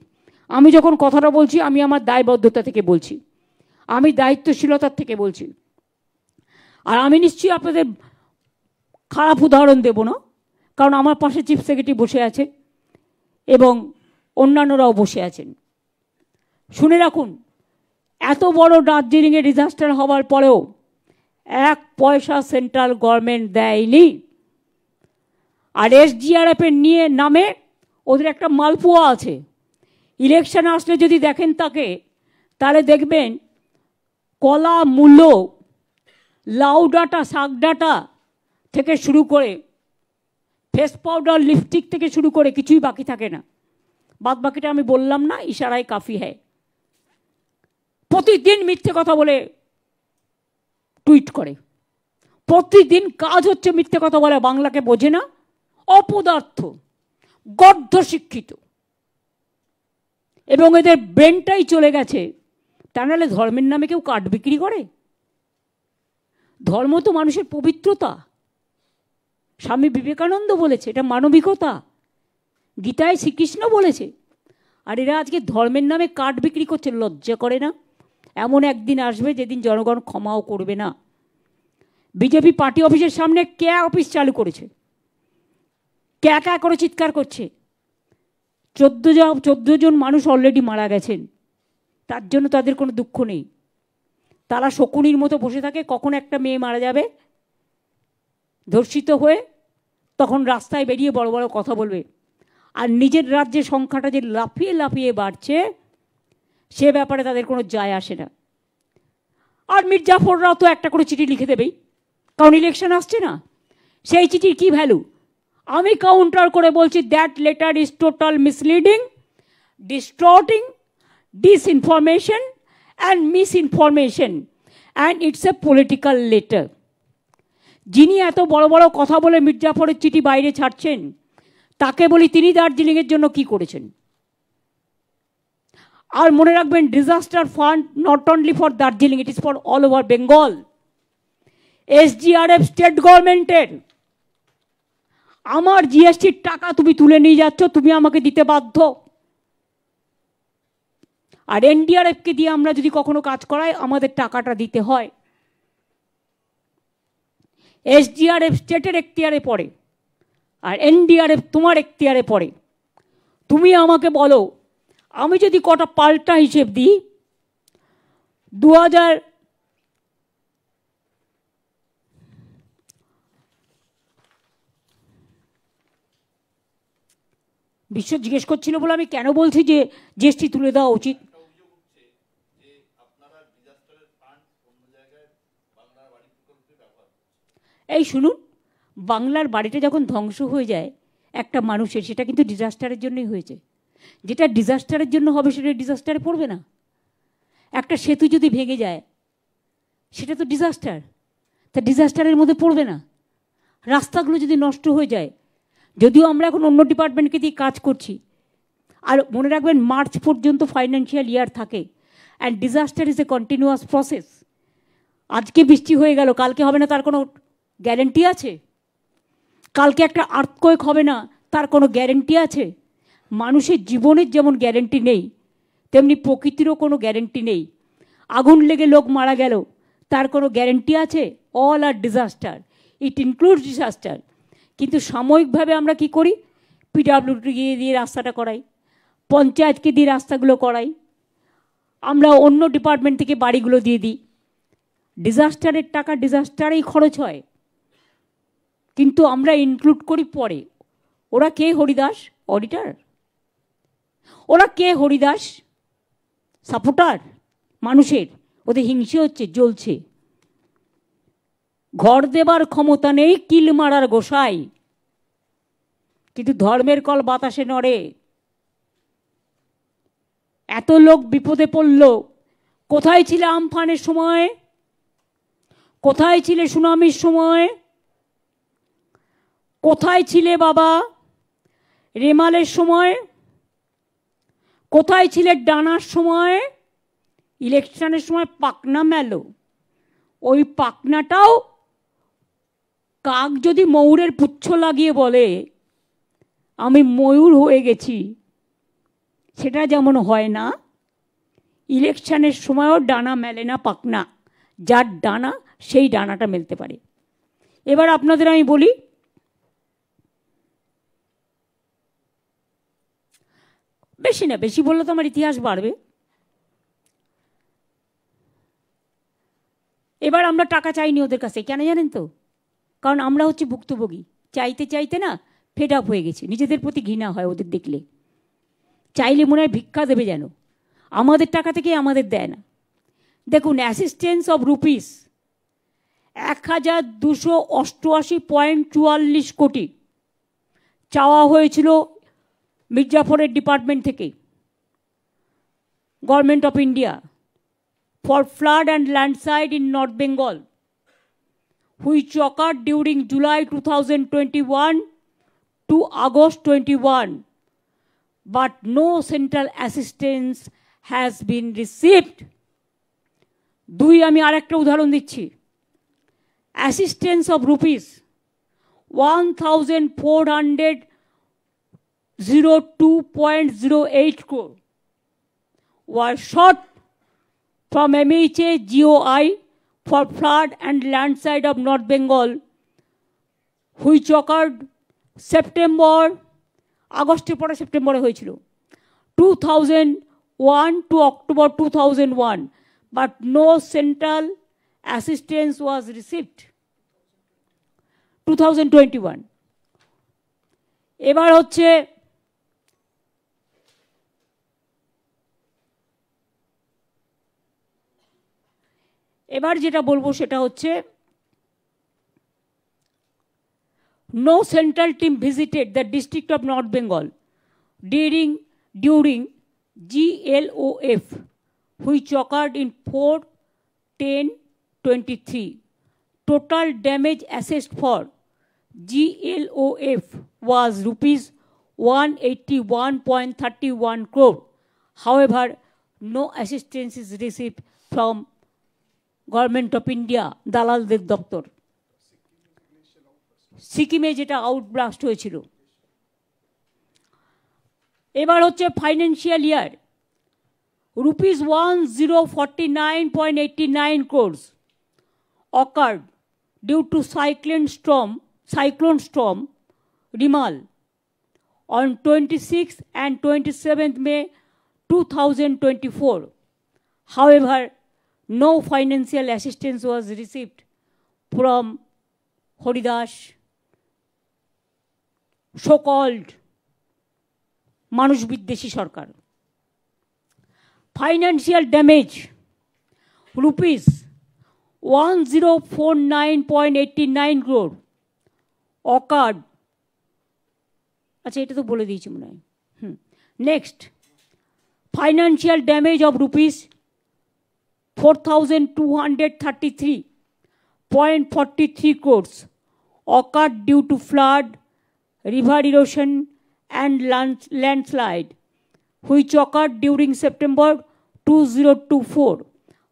আমি যখন কথাটা বলছি আমি আমার দায়বদ্ধতা থেকে বলছি, আমি দায়িত্বশীলতার থেকে বলছি। আর আমি নিশ্চয়ই আপনাদের খারাপ উদাহরণ দেব না, কারণ আমার পাশে চিফ সেক্রেটারি বসে আছে এবং অন্যান্যরাও বসে আছেন। শুনে রাখুন, এত বড় দার্জিলিংয়ে ডিজাস্টার হওয়ার পরেও 1 পয়সা সেন্ট্রাল গভর্নমেন্ট দেয়নি। আর এসডিআরএফের নিয়ে নামে ওদের একটা মালপোয়া আছে। ইলেকশন আসলে যদি দেখেন তাকে, তাহলে দেখবেন কলা, মূলো, লাউ ডাঁটা, শাক ডাঁটা থেকে শুরু করে ফেস পাউডার, লিপস্টিক থেকে শুরু করে কিছুই বাকি থাকে না। বাদ বাকিটা আমি বললাম না, ইশারায় কাফি হ্যায়। প্রতিদিন মিথ্যে কথা বলে টুইট করে, প্রতিদিন কাজ হচ্ছে মিথ্যে কথা বলে। বাংলাকে বোঝে না, অপদার্থ, গর্ধ শিক্ষিত, এবং এদের ব্রেনটাই চলে গেছে। তা নাহলে ধর্মের নামে কেউ কাঠ বিক্রি করে? ধর্ম তো মানুষের পবিত্রতা। স্বামী বিবেকানন্দ বলেছে এটা মানবিকতা, গীতায় শ্রীকৃষ্ণ বলেছে। আর এরা আজকে ধর্মের নামে কাঠ বিক্রি করছে, লজ্জা করে না? এমন একদিন আসবে যেদিন জনগণ ক্ষমাও করবে না। বিজেপি পার্টি অফিসের সামনে কে অফিস চালু করেছে, কে করে চিৎকার করছে। 14 জন মানুষ অলরেডি মারা গেছেন, তার জন্য তাদের কোনো দুঃখ নেই। তারা শকুনির মতো বসে থাকে, কখন একটা মেয়ে মারা যাবে ধর্ষিত হয়ে, তখন রাস্তায় বেরিয়ে বড় বড় কথা বলবে। আর নিজের রাজ্যের সংখ্যাটা যে লাফিয়ে লাফিয়ে বাড়ছে সে ব্যাপারে তাদের কোনো যায় আসে না। আর মির্জাফররাও তো একটা করে চিঠি লিখে দেবেই, কারণ ইলেকশন আসছে না। সেই চিঠির কি ভ্যালু? আমি কাউন্টার করে বলছি, that letter is total misleading, distorting, disinformation and misinformation, and it's a political letter. যিনি এত বড় বড় কথা বলে মির্জাফরের চিঠি বাইরে ছাড়ছেন তাকে বলি, তিনি দার্জিলিংয়ের জন্য কি করেছেন? আর মনে রাখবেন, disaster fund not only for Darjeeling, it is for all over Bengal. SGRF state গভর্নমেন্টের। আমার জিএসটির টাকা তুমি তুলে নিয়ে যাচ্ছ, তুমি আমাকে দিতে বাধ্য। আর NDRFকে দিয়ে আমরা যদি কখনো কাজ করাই আমাদের টাকাটা দিতে হয়। SGRF স্টেটের এখতিয়ারে পড়ে আর NDRF তোমার এখতিয়ারে পড়ে। তুমি আমাকে বলো, আমি যদি কটা পাল্টা হিসেব দিই, 2000 বিশ্ব জিজ্ঞেস করছিল বলে আমি কেন বলছি যে জিএসটি তুলে দেওয়া উচিত। এই শুনুন, বাংলার বাড়িটা যখন ধ্বংস হয়ে যায় একটা মানুষের, সেটা কিন্তু ডিজাস্টারের জন্যই হয়েছে। যেটা ডিজাস্টারের জন্য হবে সেটা ডিজাস্টারে পড়বে না। একটা সেতু যদি ভেঙে যায় সেটা তো ডিজাস্টার, তা ডিজাস্টারের মধ্যে পড়বে না। রাস্তাগুলো যদি নষ্ট হয়ে যায়, যদিও আমরা এখন অন্য ডিপার্টমেন্টকে দিয়ে কাজ করছি, আর মনে রাখবেন মার্চ পর্যন্ত ফাইন্যান্সিয়াল ইয়ার থাকে, and disaster is a continuous process. আজকে বৃষ্টি হয়ে গেল, কালকে হবে না তার কোনো গ্যারেন্টি আছে? কালকে একটা আর্থকোয়েক হবে না তার কোনো গ্যারেন্টি আছে? মানুষের জীবনের যেমন গ্যারেন্টি নেই, তেমনি প্রকৃতিরও কোনো গ্যারেন্টি নেই। আগুন লেগে লোক মারা গেল, তার কোনো গ্যারেন্টি আছে? All are disaster, it includes disaster. কিন্তু সাময়িকভাবে আমরা কি করি? PWD দিয়ে রাস্তাটা করাই, পঞ্চায়েতকে দিয়ে রাস্তাগুলো করাই, আমরা অন্য ডিপার্টমেন্ট থেকে বাড়িগুলো দিয়ে দিই। ডিজাস্টারের টাকা ডিজাস্টারেই খরচ হয়, কিন্তু আমরা ইনক্লুড করি পরে। ওরা কে হরিদাস? অডিটার। ওরা কে হরিদাস? সাপোর্টার মানুষের। ওদের হিংসে হচ্ছে, জ্বলছে। ঘর দেবার ক্ষমতা নেই, কিল মারার গোসাই, কিন্তু ধর্মের কল বাতাসে নড়ে। এত লোক বিপদে পড়ল, কোথায় ছিলে আমফানের সময়? কোথায় ছিলে সুনামির সময়? কোথায় ছিলে বাবা রেমালের সময়? কোথায় ছিলে ডানার সময়? ইলেকশনের সময় পাকনা মেলো। ওই পাকনাটাও কাক যদি ময়ূরের পুচ্ছ লাগিয়ে বলে আমি ময়ূর হয়ে গেছি, সেটা যেমন হয় না, ইলেকশনের সময়ও ডানা মেলে না পাকনা। যার ডানা সেই ডানাটা মেলতে পারে। এবার আপনাদের আমি বলি, বেশি না, বেশি বললে তো আমার ইতিহাস বাড়বে। এবার আমরা টাকা চাইনি ওদের কাছে, কেন জানেন তো? কারণ আমরা হচ্ছে ভুক্তভোগী। চাইতে চাইতে না ফেড আপ হয়ে গেছি, নিজেদের প্রতি ঘৃণা হয় ওদের দেখলে। চাইলে মনে হয় ভিক্ষা দেবে যেন, আমাদের টাকা থেকে আমাদের দেয় না। দেখুন, অ্যাসিস্ট্যান্স অফ রুপিস 1288.44 কোটি চাওয়া হয়েছিল মির্জাফরের ডিপার্টমেন্ট থেকে, government of India, for flood and landslide in North Bengal, which occurred during July 2021 to August 21, but no central assistance has been received. দুই, আমি আরেকটা উদাহরণ দিচ্ছি। Assistance of rupees 1402.08 crore were sought from MHA GOI for flood and landslide of North Bengal, which occurred September, আগস্টের পরে সেপ্টেম্বরে হয়েছিল, 2001 to October 2001, but no central assistance was received. 2021. এবার হচ্ছে এবার যেটা বলবো সেটা হচ্ছে no central team visited the district of North Bengal during GLOF, which occurred in 4/10/23. Total damage assessed for GLOF was rupees 181.31 crore. However, no assistance is received from Government of India, দালালদের দপ্তর। সিকিমে যেটা আউটব্লাস্ট হয়েছিল। এবার হচ্ছে financial year rupees 1049.89 crores occurred due to cyclone storm Rimal on 26th and 27th May 2024. However, no financial assistance was received from Horidas, so-called মানুষ বিদ্বেষী সরকার। Financial damage rupees 1049.89 crore occurred, আচ্ছা এটা তো বলে দিয়েছি মনে হয়। Next, financial damage of rupees 4,233.43 crores occurred due to flood, river erosion and landslide, which occurred during September 2024.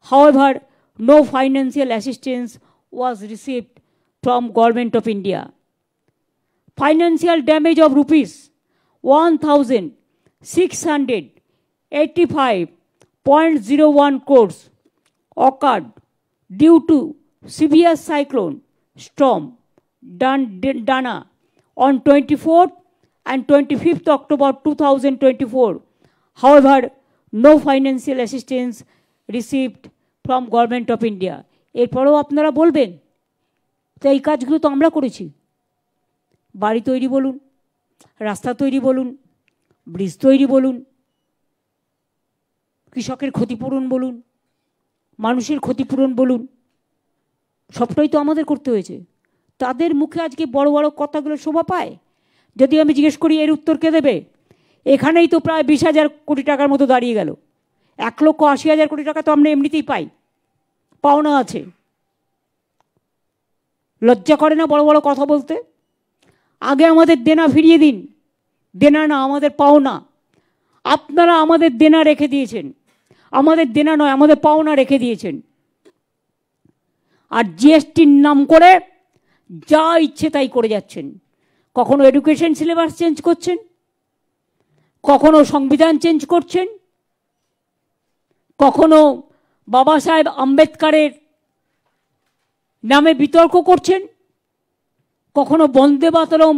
However, no financial assistance was received from Government of India. Financial damage of rupees 1,685.01 crores occurred due to severe cyclone storm Dana on 24th and 25th October 2024. However, no financial assistance received from Government of India. এরপরেও আপনারা বলবেন তো এই কাজগুলো তো আমরা করেছি। বাড়ি তৈরি বলুন, রাস্তা তৈরি বলুন, ব্রিজ তৈরি বলুন, কৃষকের ক্ষতিপূরণ বলুন, মানুষের ক্ষতিপূরণ বলুন, সবটাই তো আমাদের করতে হয়েছে। তাদের মুখে আজকে বড় বড় কথাগুলো শোভা পায়। যদি আমি জিজ্ঞেস করি এর উত্তর কে দেবে, এখানেই তো প্রায় 20,000 কোটি টাকার মতো দাঁড়িয়ে গেল। 1,80,000 কোটি টাকা তো আমরা এমনিতেই পাই, পাওনা আছে। লজ্জা করে না বড় বড় কথা বলতে? আগে আমাদের দেনা ফিরিয়ে দিন। দেনা না, আমাদের পাওনা। আপনারা আমাদের দেনা রেখে দিয়েছেন, আমাদের দেনা নয় আমাদের পাওনা রেখে দিয়েছেন। আর জিএসটির নাম করে যা ইচ্ছে তাই করে যাচ্ছেন। কখনো এডুকেশন সিলেবাস চেঞ্জ করছেন, কখনো সংবিধান চেঞ্জ করছেন, কখনো বাবা সাহেব আম্বেদকরের নামে বিতর্ক করছেন, কখনো বন্দে মাতরম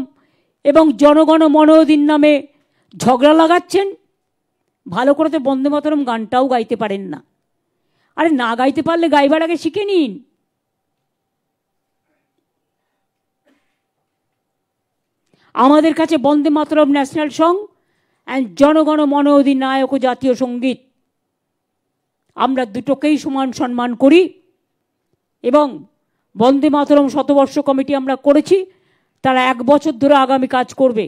এবং জনগণ মনোদিন নামে ঝগড়া লাগাচ্ছেন। ভালো করে তো বন্দে মাতরম গানটাও গাইতে পারেন না। আরে না গাইতে পারলে গাইবার আগে শিখে নিন। আমাদের কাছে বন্দে মাতরম ন্যাশনাল সং অ্যান্ড জনগণ মন অধিনায়ক জাতীয় সঙ্গীত, আমরা দুটোকেই সমান সম্মান করি। এবং বন্দে মাতরম শতবর্ষ কমিটি আমরা করেছি, তারা 1 বছর ধরে আগামী কাজ করবে।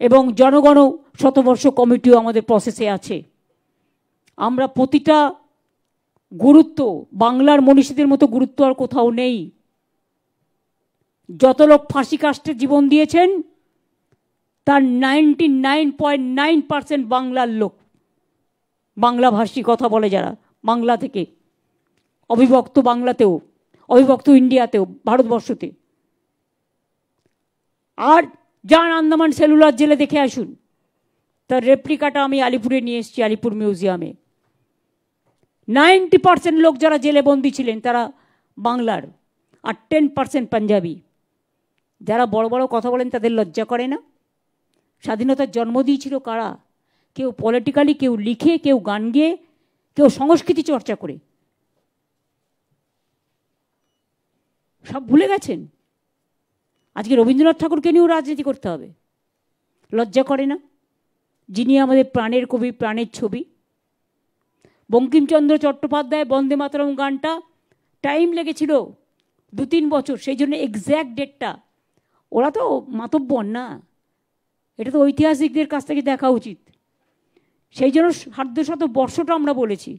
এবং জনগণ শতবর্ষ কমিটিও আমাদের প্রসেসে আছে। আমরা প্রতিটা গুরুত্ব, বাংলার মনীষীদের মতো গুরুত্ব আর কোথাও নেই। যত লোক ফাঁসি কাস্টে জীবন দিয়েছেন তার 99.9% বাংলার লোক, বাংলাভাষী কথা বলে যারা, বাংলা থেকে, অবিভক্ত বাংলাতেও, অবিভক্ত ইন্ডিয়াতেও, ভারতবর্ষতে। আর যান আন্দামান সেলুলার জেলে দেখে আসুন, তার রেপ্লিকাটা আমি আলিপুরে নিয়ে এসেছি, আলিপুর মিউজিয়ামে। 90% লোক যারা জেলে বন্দী ছিলেন তারা বাংলার, আর 10% পাঞ্জাবি। যারা বড় বড় কথা বলেন তাদের লজ্জা করে না? স্বাধীনতার জন্ম দিয়েছিল কারা? কেউ পলিটিক্যালি, কেউ লিখে, কেউ গান গেয়ে, কেউ কেউ সংস্কৃতি চর্চা করে। সব ভুলে গেছেন। আজকে রবীন্দ্রনাথ ঠাকুরকে নিয়েও রাজনীতি করতে হবে? লজ্জা করে না? যিনি আমাদের প্রাণের কবি, প্রাণের ছবি। বঙ্কিমচন্দ্র চট্টোপাধ্যায় বন্দে মাতরম গানটা টাইম লেগেছিল 2-3 বছর, সেই জন্য এক্স্যাক্ট ডেটটা। ওরা তো মাতব্বর না, এটা তো ঐতিহাসিকদের কাছ থেকে দেখা উচিত। সেই জন্য 150 বর্ষটা আমরা বলেছি।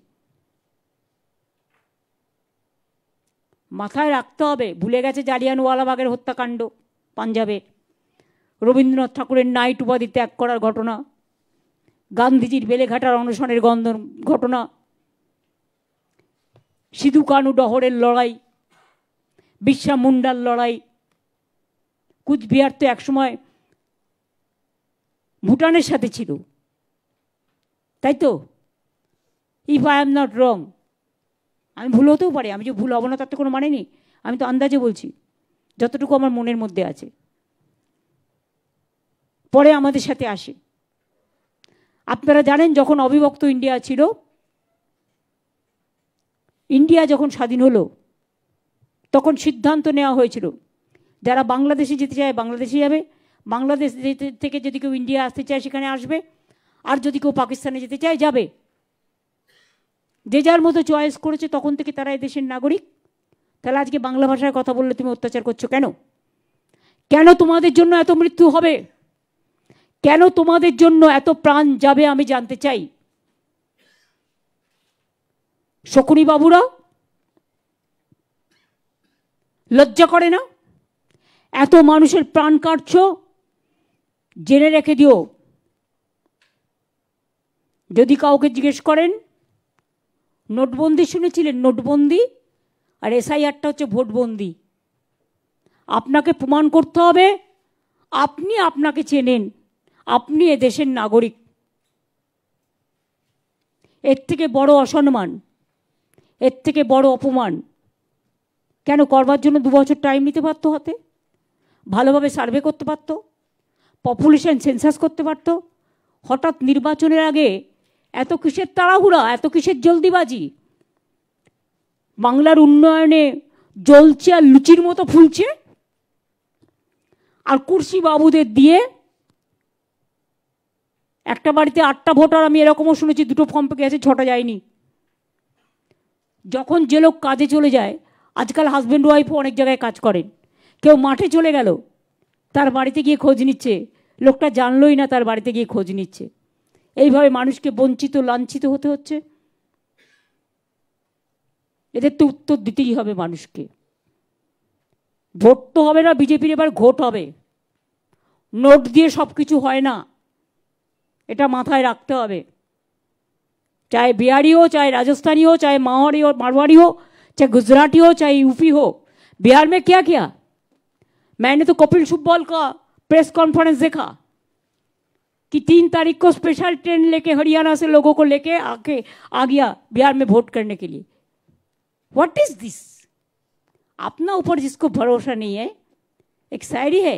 মাথায় রাখতে হবে, ভুলে গেছে জালিয়ানওয়ালাবাগের হত্যাকাণ্ড পাঞ্জাবের, রবীন্দ্রনাথ ঠাকুরের নাইট উপাধি ত্যাগ করার ঘটনা, গান্ধীজির বেলেঘাটার অনশনের ঘটনা, সিধু কানু ডহরের লড়াই, বিরসা মুন্ডার লড়াই। কুচবিহার তো একসময় ভুটানের সাথে ছিল, তাই তো? If I am not wrong, আমি ভুল হতেও পারি, আমি যে ভুল হব না তার তো কোনো মানে নেই, আমি তো আন্দাজে বলছি যতটুকু আমার মনের মধ্যে আছে। পরে আমাদের সাথে আসে। আপনারা জানেন যখন অবিভক্ত ইন্ডিয়া ছিল, ইন্ডিয়া যখন স্বাধীন হলো তখন সিদ্ধান্ত নেওয়া হয়েছিল যারা বাংলাদেশে যেতে চায় বাংলাদেশে যাবে, বাংলাদেশ থেকে যদি কেউ ইন্ডিয়া আসতে চায় সেখানে আসবে, আর যদি কেউ পাকিস্তানে যেতে চায় যাবে। যে যার মতো চয়েস করেছে, তখন থেকে তারা এদেশের নাগরিক। তাহলে আজকে বাংলা ভাষায় কথা বললে তুমি অত্যাচার করছো কেন? কেন তোমাদের জন্য এত মৃত্যু হবে? কেন তোমাদের জন্য এত প্রাণ যাবে? আমি জানতে চাই। শকুনি বাবুরা লজ্জা করে না? এত মানুষের প্রাণ কাটছ, জেনে রেখে দিও, যদি কাউকে জিজ্ঞেস করেন নোটবন্দি শুনেছিলেন? নোটবন্দি আর SIRটা হচ্ছে ভোটবন্দি। আপনাকে প্রমাণ করতে হবে আপনি আপনাকে চেনেন, আপনি এদেশের নাগরিক। এর থেকে বড় অসম্মান, এর থেকে বড় অপমান কেন করবার জন্য 2 বছর টাইম নিতে পারতো? হাতে ভালোভাবে সার্ভে করতে পারত, পপুলেশন সেন্সাস করতে পারত। হঠাৎ নির্বাচনের আগে এত কিসের তাড়াহুড়া, এত কিসের জলদিবাজি? বাংলার উন্নয়নে জ্বলছে আর লুচির মতো ফুলছে, আর কুর্সি বাবুদের দিয়ে একটা বাড়িতে 8টা ভোটার, আমি এরকমও শুনেছি 2টো ফর্ম পেকে গেছে, 6টা যায়নি। যখন যে লোক কাজে চলে যায়, আজকাল হাজব্যান্ড ওয়াইফও অনেক জায়গায় কাজ করেন, কেউ মাঠে চলে গেল, তার বাড়িতে গিয়ে খোঁজ নিচ্ছে, লোকটা জানলই না তার বাড়িতে গিয়ে খোঁজ নিচ্ছে। এইভাবে মানুষকে বঞ্চিত লাঞ্ছিত হতে হচ্ছে। এদের তো উত্তর দিতেই হবে মানুষকে। ভোট তো হবে না, বিজেপির এবার ঘোট হবে। নোট দিয়ে সব কিছু হয় না, এটা মাথায় রাখতে হবে। चाहे बिहारी हो, चाहे राजस्थानी हो, चाहे मारवाड़ी हो, चाहे गुजराती हो, चाहे यूपी हो। बिहार में क्या किया? मैंने तो कपिल सिब्बल का प्रेस कॉन्फ्रेंस देखा कि 3 तारीख को स्पेशल ट्रेन लेके हरियाणा से लोगों को लेके आ गया बिहार में वोट करने के लिए। What is this? अपना ऊपर जिसको भरोसा नहीं है, एक शायरी है,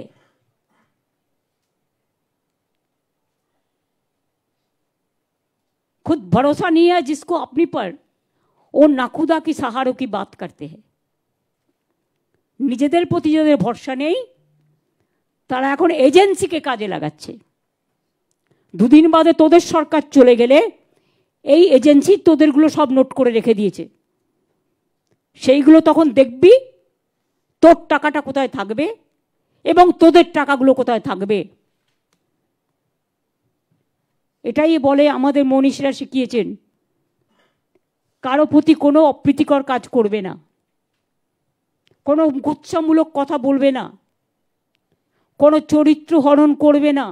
खुद भरोसा नहीं है जिसको अपनी पर, वो नाखुदा की सहारों की बात करते हैं। নিজেদের প্রতি যাদের ভরসা নেই তারা এখন এজেন্সিকে কাজে লাগাচ্ছে। 2 দিন বাদে তোদের সরকার চলে গেলে এই এজেন্সি তোদেরগুলো সব নোট করে রেখে দিয়েছে, সেইগুলো তখন দেখবি তোর টাকাটা কোথায় থাকবে এবং তোদের টাকাগুলো কোথায় থাকবে। এটাই বলে আমাদের মনীষীরা শিখিয়েছেন, কারো প্রতি কোনো অপ্রীতিকর কাজ করবে না, কোনো গুচ্ছামূলক কথা বলবে না, কোনো চরিত্র হনন করবে না,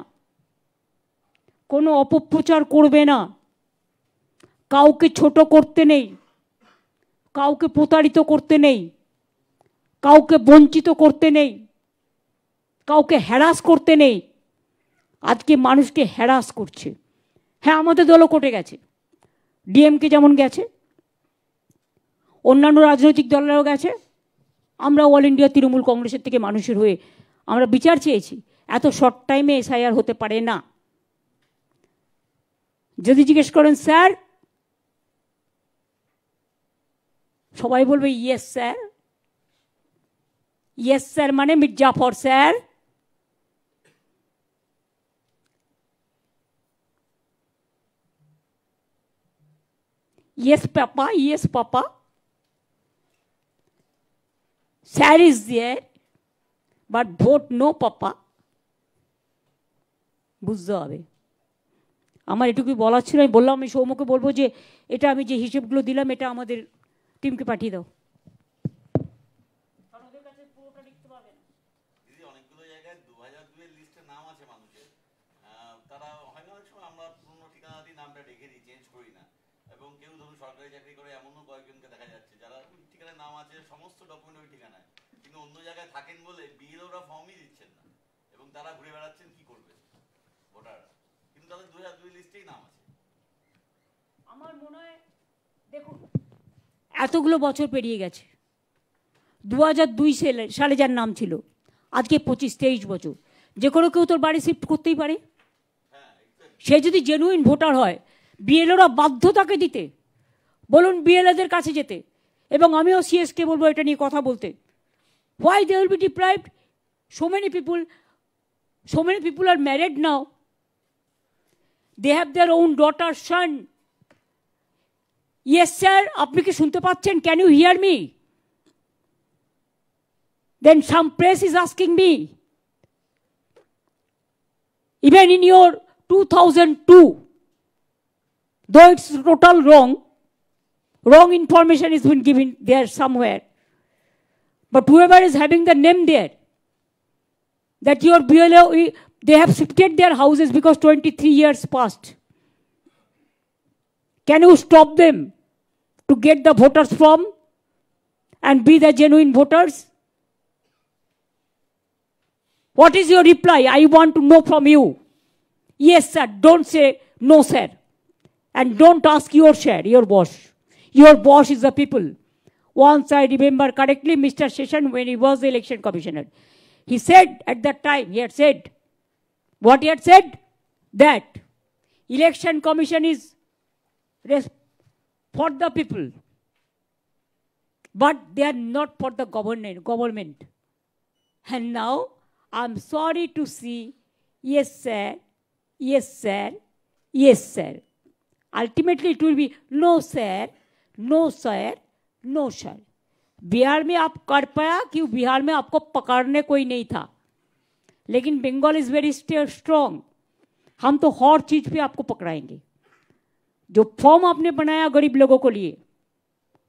কোনো অপপ্রচার করবে না, কাউকে ছোট করতে নেই, কাউকে প্রতারিত করতে নেই, কাউকে বঞ্চিত করতে নেই, কাউকে হ্যারাস করতে নেই। আজকে মানুষকে হ্যারাস করছে। হ্যাঁ, আমাদের দলও কোর্টে গেছে, ডিএমকে যেমন গেছে, অন্যান্য রাজনৈতিক দলেরও গেছে। আমরা অল ইন্ডিয়া তৃণমূল কংগ্রেসের থেকে মানুষের হয়ে আমরা বিচার চেয়েছি। এত শর্ট টাইমে SIR হতে পারে না। যদি জিজ্ঞেস করেন স্যার সবাই বলবে ইয়েস স্যার। ইয়েস স্যার মানে Mir Jafar sir. Yes, Papa, yes, Papa. Sir is there, but vote no, Papa. বুঝতে হবে। আমার এটুকুই বলার ছিল, আমি বললাম আমি সৌম্যকে বলবো যে এটা আমি যে হিসেবগুলো দিলাম এটা আমাদের টিমকে পাঠিয়ে দাও। অনেকগুলো জায়গায় 2002 এর লিস্টে নাম আছে মানুষের, তারা হয় না অনেক সময় আমরা পুরনো ঠিকানা দিয়ে নামটা রেখে দিই, চেঞ্জ করি না। এবং কেউ ধরুন সরকারি চাকরি করে এমনও কয়েকজনকে দেখা যাচ্ছে যারা ওই ঠিকানায় নাম আছে, সমস্ত ডকুমেন্ট ওই ঠিকানায়, কিন্তু অন্য জায়গায় থাকেন বলে বিএলওরা ফর্মই দিচ্ছেন না এবং তারা ঘুরে বেড়াচ্ছেন কি করবে ভোটাররা, কিন্তু তাদের 2002 লিস্টেই নাম আছে। আমার মনে হয় দেখুন এতগুলো বছর পেরিয়ে গেছে, 2002 সালে যার নাম ছিল আজকে 25-23 বছর, যে কোনো কেউ তোর বাড়ি শিফট করতেই পারে। সে যদি জেনুইন ভোটার হয় বিএলওরা বাধ্য তাকে দিতে, বলুন বিএলওদের কাছে যেতে, এবং আমিও সিএসকে বলবো এটা নিয়ে কথা বলতে। Why they will be deprived? so many people are married now, they have their own daughter, son. Yes sir, আপনি কি শুনতে পাচ্ছেন? Can you hear me? Then some press is asking me, even in your 2002, though it's total wrong information has been given there somewhere, but whoever is having the name there, that your BLO, they have shifted their houses because 23 years passed. Can you stop them to get the voters from and be the genuine voters? What is your reply? I want to know from you. Yes sir, don't say no sir. And don't ask your share, your boss. Your boss is the people. Once I remember correctly, Mr. Session, when he was the election commissioner, he said at that time, he had said, what he had said? That election commission is for the people, but they are not for the government. And now, I'm sorry to see, yes sir, yes sir, yes sir. Ultimately, it will be no sir, no sir, no sir. Bihar में आप कर पाया कि बिहार में आपको पकड़ने कोई नहीं था, लेकिन बंगाल इज वेरी स्ट्रॉन्ग, हम तो हर चीज पे आपको पकड़ाएंगे। जो फॉर्म आपने बनाया गरीब लोगों को लिए,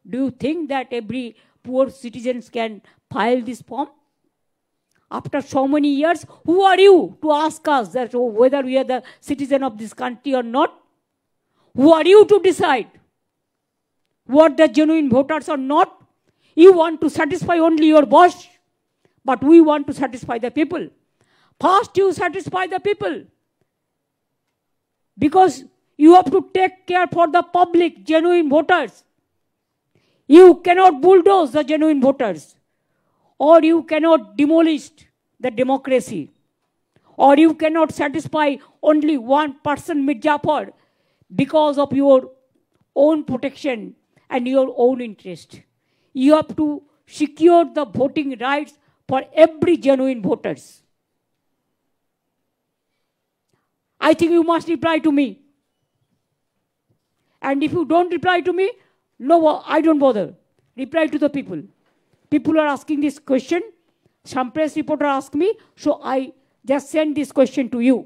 do you think that every poor citizens can file this form? After so many years, who are you to ask us that whether we are the citizen of this country or not? Who are you to decide what the genuine voters or not? You want to satisfy only your boss, but we want to satisfy the people. First you satisfy the people, because you have to take care for the public, genuine voters. You cannot bulldoze the genuine voters, or you cannot demolish the democracy, or you cannot satisfy only one person, Mirzapur, because of your own protection and your own interest. You have to secure the voting rights for every genuine voters. I think you must reply to me. And if you don't reply to me, no, I don't bother. Reply to the people. People are asking this question. Some press reporter asked me, so I just send this question to you.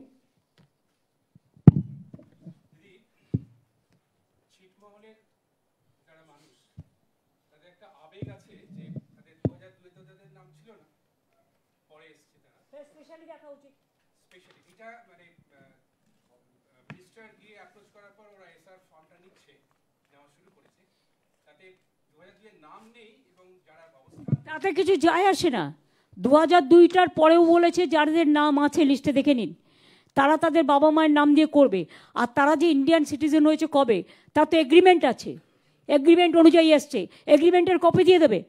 তাতে কিছু যায় আসে না। 2002টার পরেও বলেছে যাদের নাম আছে লিস্টে দেখে নিন, তারা তাদের বাবা মায়ের নাম দিয়ে করবে। আর তারা যে ইন্ডিয়ান সিটিজেন হয়েছে কবে, তার তো এগ্রিমেন্ট আছে, এগ্রিমেন্ট অনুযায়ী এসছে, এগ্রিমেন্টের কপি দিয়ে দেবে।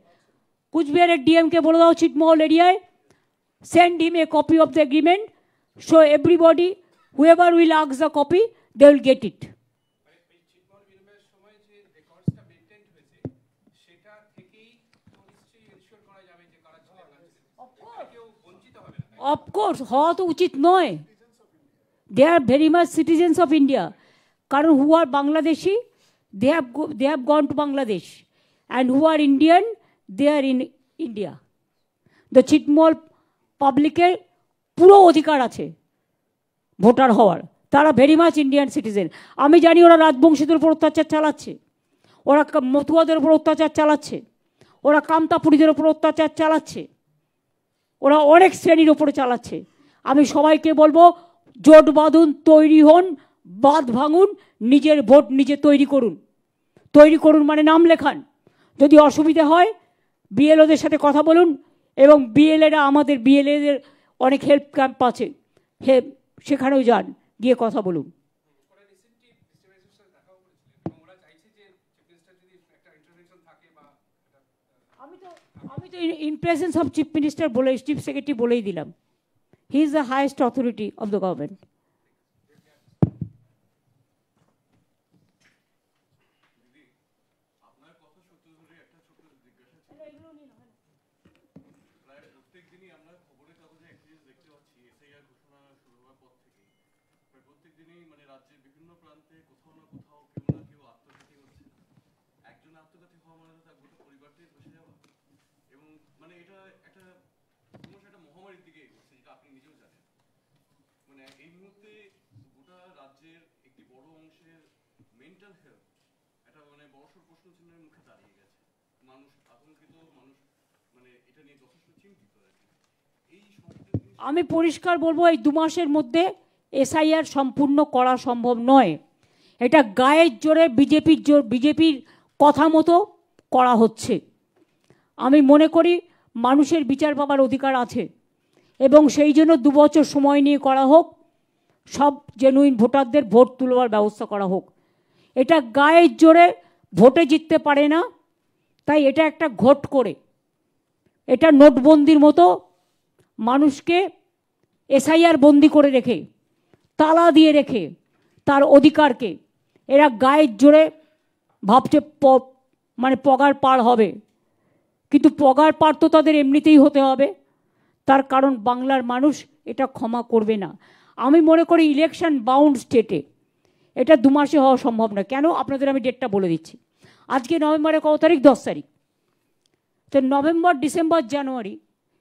কুচবিহারের ডিএমকে বলে দাও ছিটমহল এরিয়ায়, send him a copy of the agreement, so everybody whoever will ask the copy they will get it. Of course হওয়া তো উচিত নয়। They are very much citizens of India, কারণ who R Bangladeshi they have gone to Bangladesh, and who are Indian they are in India. The ছিটমহল পাবলিকের পুরো অধিকার আছে ভোটার হওয়ার, তারা ভেরি মাচ ইন্ডিয়ান সিটিজেন। আমি জানি ওরা রাজবংশীদের উপর অত্যাচার চালাচ্ছে, ওরা মতুয়াদের উপর অত্যাচার চালাচ্ছে, ওরা কামতাপুরীদের উপর অত্যাচার চালাচ্ছে, ওরা অনেক শ্রেণীর ওপরে চালাচ্ছে। আমি সবাইকে বলবো জোট বাঁধুন, তৈরি হন, বাঁধ ভাঙুন, নিজের ভোট নিজে তৈরি করুন। তৈরি করুন মানে নাম লেখান, যদি অসুবিধা হয় বিএলওদের সাথে কথা বলুন, এবং বিএলএরা আমাদের বিএলএদের অনেক হেল্প ক্যাম্প আছে, সেখানেও যান, গিয়ে কথা বলুন। আমি তো in presence of chief minister বলে, চিফ সেক্রেটারি বলেই দিলাম, he is the highest authority of the government. এই মুহূর্তে গোটা রাজ্যের একটি বড় অংশের মেন্টাল হেলথ একটা বড়সড় প্রশ্ন চিহ্নের মুখে দাঁড়িয়ে গেছে। মানুষ আতঙ্কিত, মানুষ এটা নিয়ে যথেষ্ট চিন্তিত। এই আমি পরিষ্কার বলবো, এই 2 মাসের মধ্যে এসআইআর সম্পূর্ণ করা সম্ভব নয়। এটা গায়ের জোরে বিজেপির কথা মতো করা হচ্ছে। আমি মনে করি মানুষের বিচার পাবার অধিকার আছে, এবং সেই জন্য 2 বছর সময় নিয়ে করা হোক, সব জেনুইন ভোটারদের ভোট তুলবার ব্যবস্থা করা হোক। এটা গায়ের জোরে ভোটে জিততে পারে না, তাই এটা একটা ঘোট করে, এটা নোটবন্দির মতো মানুষকে এসআইআর বন্দি করে রেখে, তালা দিয়ে রেখে তার অধিকারকে এরা গায়ের জোরে ভাবছে পগার পার হবে, কিন্তু পগার পার তো তাদের এমনিতেই হতে হবে, তার কারণ বাংলার মানুষ এটা ক্ষমা করবে না। আমি মনে করি ইলেকশন বাউন্ড স্টেটে এটা 2 মাসে হওয়া সম্ভব না। কেন? আপনাদের আমি ডেটটা বলে দিচ্ছি। আজকে নভেম্বরের কত তারিখ? 10 তারিখ। তো নভেম্বর, ডিসেম্বর, জানুয়ারি,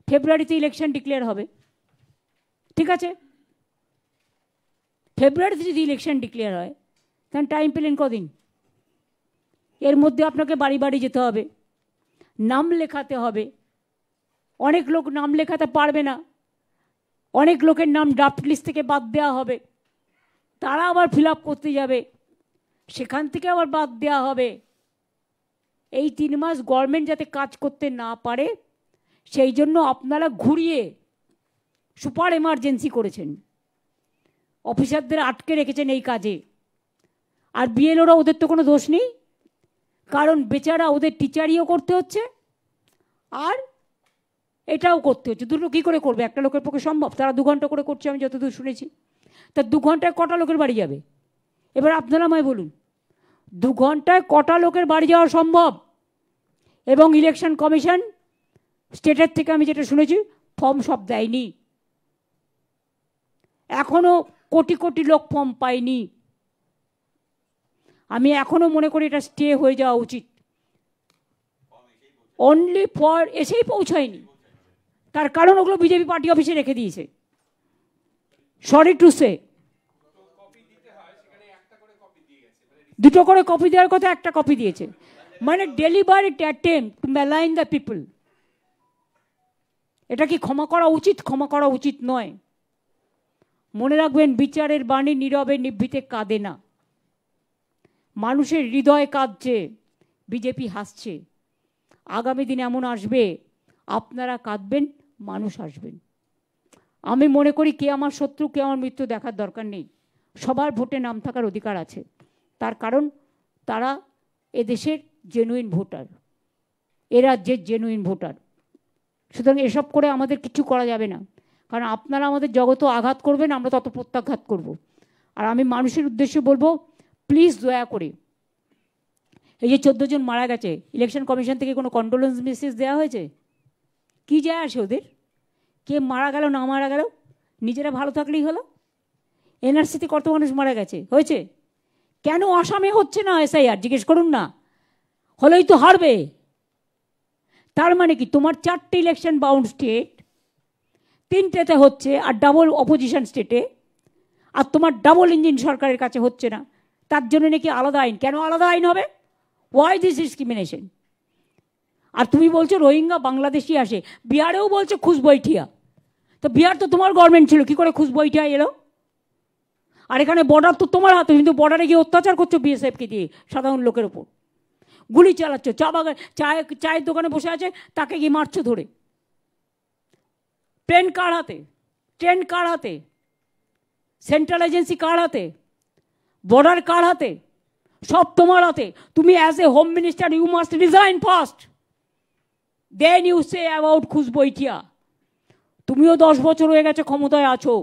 ফেব্রুয়ারিতে ইলেকশন ডিক্লেয়ার হবে, ঠিক আছে? ফেব্রুয়ারিতে যদি ইলেকশন ডিক্লেয়ার হয়, তখন টাইম পেলেন কদিন? এর মধ্যে আপনাকে বাড়ি বাড়ি যেতে হবে, নাম লেখাতে হবে। অনেক লোক নাম লেখাতে পারবে না, অনেক লোকের নাম ড্রাফট লিস্ট থেকে বাদ দেওয়া হবে, তারা আবার ফিল আপ করতে যাবে, সেখান থেকে আবার বাদ দেওয়া হবে। এই 3 মাস গভর্নমেন্ট যাতে কাজ করতে না পারে, সেই জন্য আপনারা ঘুরিয়ে সুপার এমার্জেন্সি করেছেন, অফিসারদের আটকে রেখেছেন এই কাজে। আর বিএলওরা, ওদের তো কোনো দোষ নেই, কারণ বেচারা ওদের টিচারিও করতে হচ্ছে আর এটাও করতে হচ্ছে। দুটো কী করে করবে? একটা লোকের পক্ষে সম্ভব? তারা 2 ঘন্টা করে করছে, আমি যতদূর শুনেছি। তা 2 ঘন্টায় কটা লোকের বাড়ি যাবে? এবার আপনারা আমায় বলুন, 2 ঘন্টায় কটা লোকের বাড়ি যাওয়া সম্ভব? এবং ইলেকশন কমিশন স্টেটের থেকে আমি যেটা শুনেছি, ফর্ম সব দেয়নি, এখনো কোটি কোটি লোক ফর্ম পায়নি। আমি এখনো মনে করি এটা স্টে হয়ে যাওয়া উচিত। অনলি ফর এসেই পৌঁছায়নি, তার কারণ ওগুলো বিজেপি পার্টি অফিসে রেখে দিয়েছে। সরি টু সে, 2টো করে কপি দেওয়ার কথা, 1টা কপি দিয়েছে, মানে deliberate attempt two malign the people. এটা কি ক্ষমা করা উচিত? ক্ষমা করা উচিত নয়। মনে রাখবেন, বিচারের বাণী নীরবে নিভৃতে কাঁদে না। মানুষের হৃদয় কাঁদছে, বিজেপি হাসছে। আগামী দিন এমন আসবে, আপনারা কাঁদবেন, মানুষ আসবেন। আমি মনে করি কে আমার শত্রু, কে আমার মিত্র দেখার দরকার নেই। সবার ভোটে নাম থাকার অধিকার আছে, তার কারণ তারা এদেশের জেনুইন ভোটার, এ রাজ্যের জেনুইন ভোটার। সুতরাং এসব করে আমাদের কিছু করা যাবে না, কারণ আপনারা আমাদের জগত আঘাত করবেন, আমরা তত প্রত্যাঘাত করব। আর আমি মানুষের উদ্দেশ্যে বলবো, প্লিজ দয়া করে, এই যে 14 জন মারা গেছে, ইলেকশন কমিশন থেকে কোনো কন্ডোলেন্স মেসেজ দেওয়া হয়েছে? কি যায় আসে ওদের? কে মারা গেল না মারা গেল, নিজেরা ভালো থাকলেই হলো। এনআরসিতে কত মানুষ মারা গেছে, হয়েছে, কেন আসামে হচ্ছে না এসআইআর জিজ্ঞেস করুন না, হলেই তো হারবে। তার মানে কি তোমার 4টে ইলেকশন বাউন্ড স্টেট, 3টেতে হচ্ছে আর ডাবল অপোজিশন স্টেটে, আর তোমার ডাবল ইঞ্জিন সরকারের কাছে হচ্ছে না, তার জন্য নাকি আলাদা আইন। কেন আলাদা আইন হবে? Why this discrimination? আর তুমি বলছো রোহিঙ্গা বাংলাদেশি আসে, বিহারেও বলছো খুশবৈঠিয়া, তো বিহার তো তোমার গভর্নমেন্ট ছিল, কি করে খুশবৈঠিয়া এলো? আর এখানে বর্ডার তো তোমার হাতে, কিন্তু বর্ডারে গিয়ে অত্যাচার করছো বিএসএফকে দিয়ে সাধারণ লোকের ওপর, গুলি চালাচ্ছ, চা বাগান চায়ের দোকানে বসে আছে তাকে গিয়ে মারছো ধরে। ট্রেন কার হাতে? ট্রেন কার হাতে? সেন্ট্রাল এজেন্সি কার হাতে? বর্ডার কার হাতে? সব তোমার হাতে। তুমি as a home minister you must resign first, then you say about খুশবৈঠিয়া। তুমিও 10 বছর হয়ে গেছে ক্ষমতায় আছো,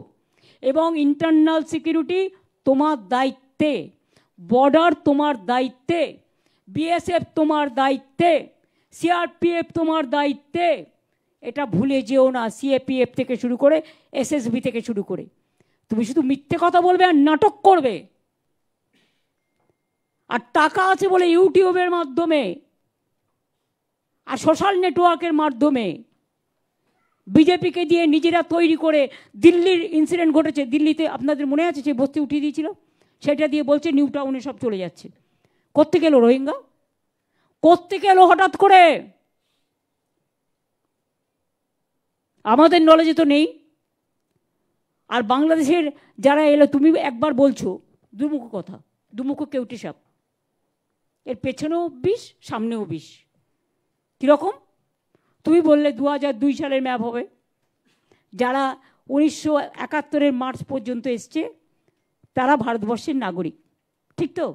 এবং ইন্টারনাল সিকিউরিটি তোমার দায়িত্বে, বর্ডার তোমার দায়িত্বে, বিএসএফ তোমার দায়িত্বে, সিআরপিএফ তোমার দায়িত্বে। এটা ভুলে যেও না, সিএপিএফ থেকে শুরু করে এসএসবি থেকে শুরু করে। তুমি শুধু মিথ্যে কথা বলবে আর নাটক করবে, আর টাকা আছে বলে ইউটিউবের মাধ্যমে আর সোশ্যাল নেটওয়ার্কের মাধ্যমে বিজেপিকে দিয়ে নিজেরা তৈরি করে, দিল্লির ইনসিডেন্ট ঘটেছে, দিল্লিতে আপনাদের মনে আছে যে বস্তি উঠিয়ে দিয়েছিল, সেটা দিয়ে বলছে নিউ টাউনে সব চলে যাচ্ছে। কোত্থেকে এলো রোহিঙ্গা? কোত্থেকে এলো হঠাৎ করে? আমাদের নলেজে তো নেই। আর বাংলাদেশের যারা এলো, তুমি একবার বলছো দুমুখ কথা, দুমুখ কেউটে সাপ, এর পেছনেও বিষ সামনেও বিষ। কীরকম? তুমি বললে 2002 সালের ম্যাপ হবে, যারা 1971 মার্চ পর্যন্ত এসছে তারা ভারতবর্ষের নাগরিক, ঠিক তো?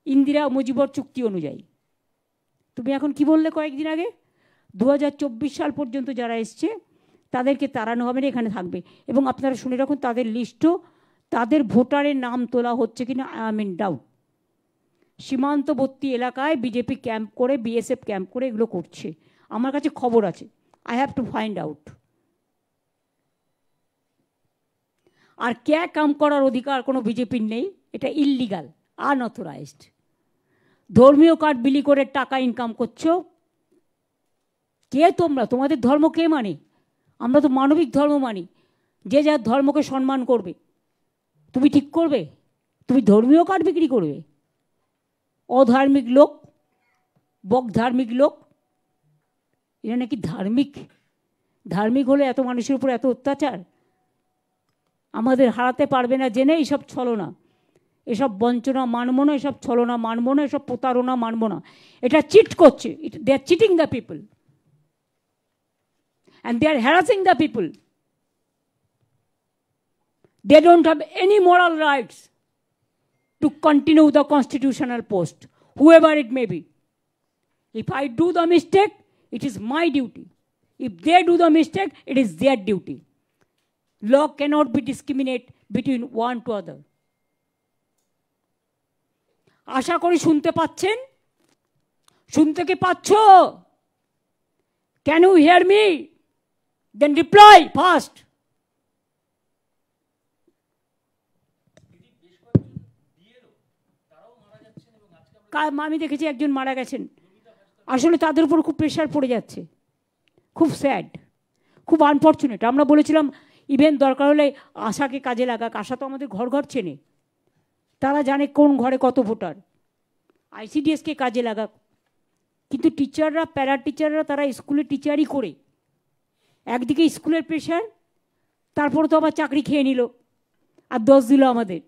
ইন্দিরা মুজিবর চুক্তি অনুযায়ী। তুমি এখন কি বললে কয়েকদিন আগে? 2024 সাল পর্যন্ত যারা এসছে তাদেরকে তাড়ানো হবে না, এখানে থাকবে। এবং আপনারা শুনে রাখুন, তাদের লিস্টও, তাদের ভোটারের নাম তোলা হচ্ছে কিনা আই এম ইন ডাউট। সীমান্তবর্তী এলাকায় বিজেপি ক্যাম্প করে, বিএসএফ ক্যাম্প করে এগুলো করছে, আমার কাছে খবর আছে, I have to find out. আর ক্যাম্প করার অধিকার কোনো বিজেপির নেই, এটা ইললিগাল, আনঅথরাইজড। ধর্মীয় কার্ড বিলি করে টাকা ইনকাম করছো। কে তোমরা? তোমাদের ধর্ম কে মানে? আমরা তো মানবিক ধর্ম মানি, যে যার ধর্মকে সম্মান করবে। তুমি ঠিক করবে? তুমি ধর্মীয় কার্ড বিক্রি করবে? অধার্মিক লোক, বক ধার্মিক লোক, এরা নাকি ধার্মিক। ধার্মিক হলে এত মানুষের উপর এত অত্যাচার? আমাদের হারাতে পারবে না জেনে এইসব ছলনা, এসব বঞ্চনা মানব না, এসব ছলনা মানব না, এসব প্রতারণা মানব না। এটা চিট করছে, they are cheating the people and they are harassing the people. They don't have any moral rights to continue the constitutional post, whoever it may be. If I do the mistake, it is my duty. If they do the mistake, it is their duty. Law cannot be discriminate between one to other. আশা করি শুনতে পাচ্ছেন? শুনতে কি পাচ্ছ? Can you hear me? Then reply fast. আমি দেখেছি একজন মারা গেছেন, আসলে তাদের উপর খুব প্রেশার পড়ে যাচ্ছে, খুব স্যাড, খুব আনফর্চুনেট। আমরা বলেছিলাম ইভেন দরকার হলে আশাকে কাজে লাগাক, আশা তো আমাদের ঘর ঘর চেনে, তারা জানে কোন ঘরে কত ভোটার, আইসিডিএসকে কাজে লাগাক। কিন্তু টিচাররা, প্যারা টিচাররা, তারা স্কুলে টিচারই করে, একদিকে স্কুলের প্রেশার, তারপরে তো আবার চাকরি খেয়ে নিল আর দোষ দিল আমাদের।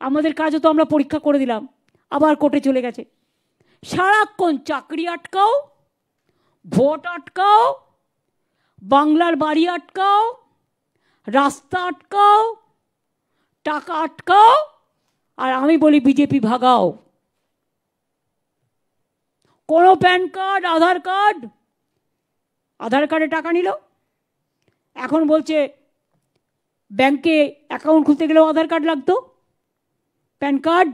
আমাদের কাজও তো আমরা পরীক্ষা করে দিলাম, আবার কোর্টে চলে গেছে। সারাক্ষণ চাকরি আটকাও, ভোট আটকাও, বাংলার বাড়ি আটকাও, রাস্তা আটকাও, টাকা আটকাও, আর আমি বলি বিজেপি ভাগাও। কোনো প্যান কার্ড, আধার কার্ডে টাকা নিল, এখন বলছে ব্যাংকে অ্যাকাউন্ট খুলতে গেলেও আধার কার্ড লাগতো। PAN card,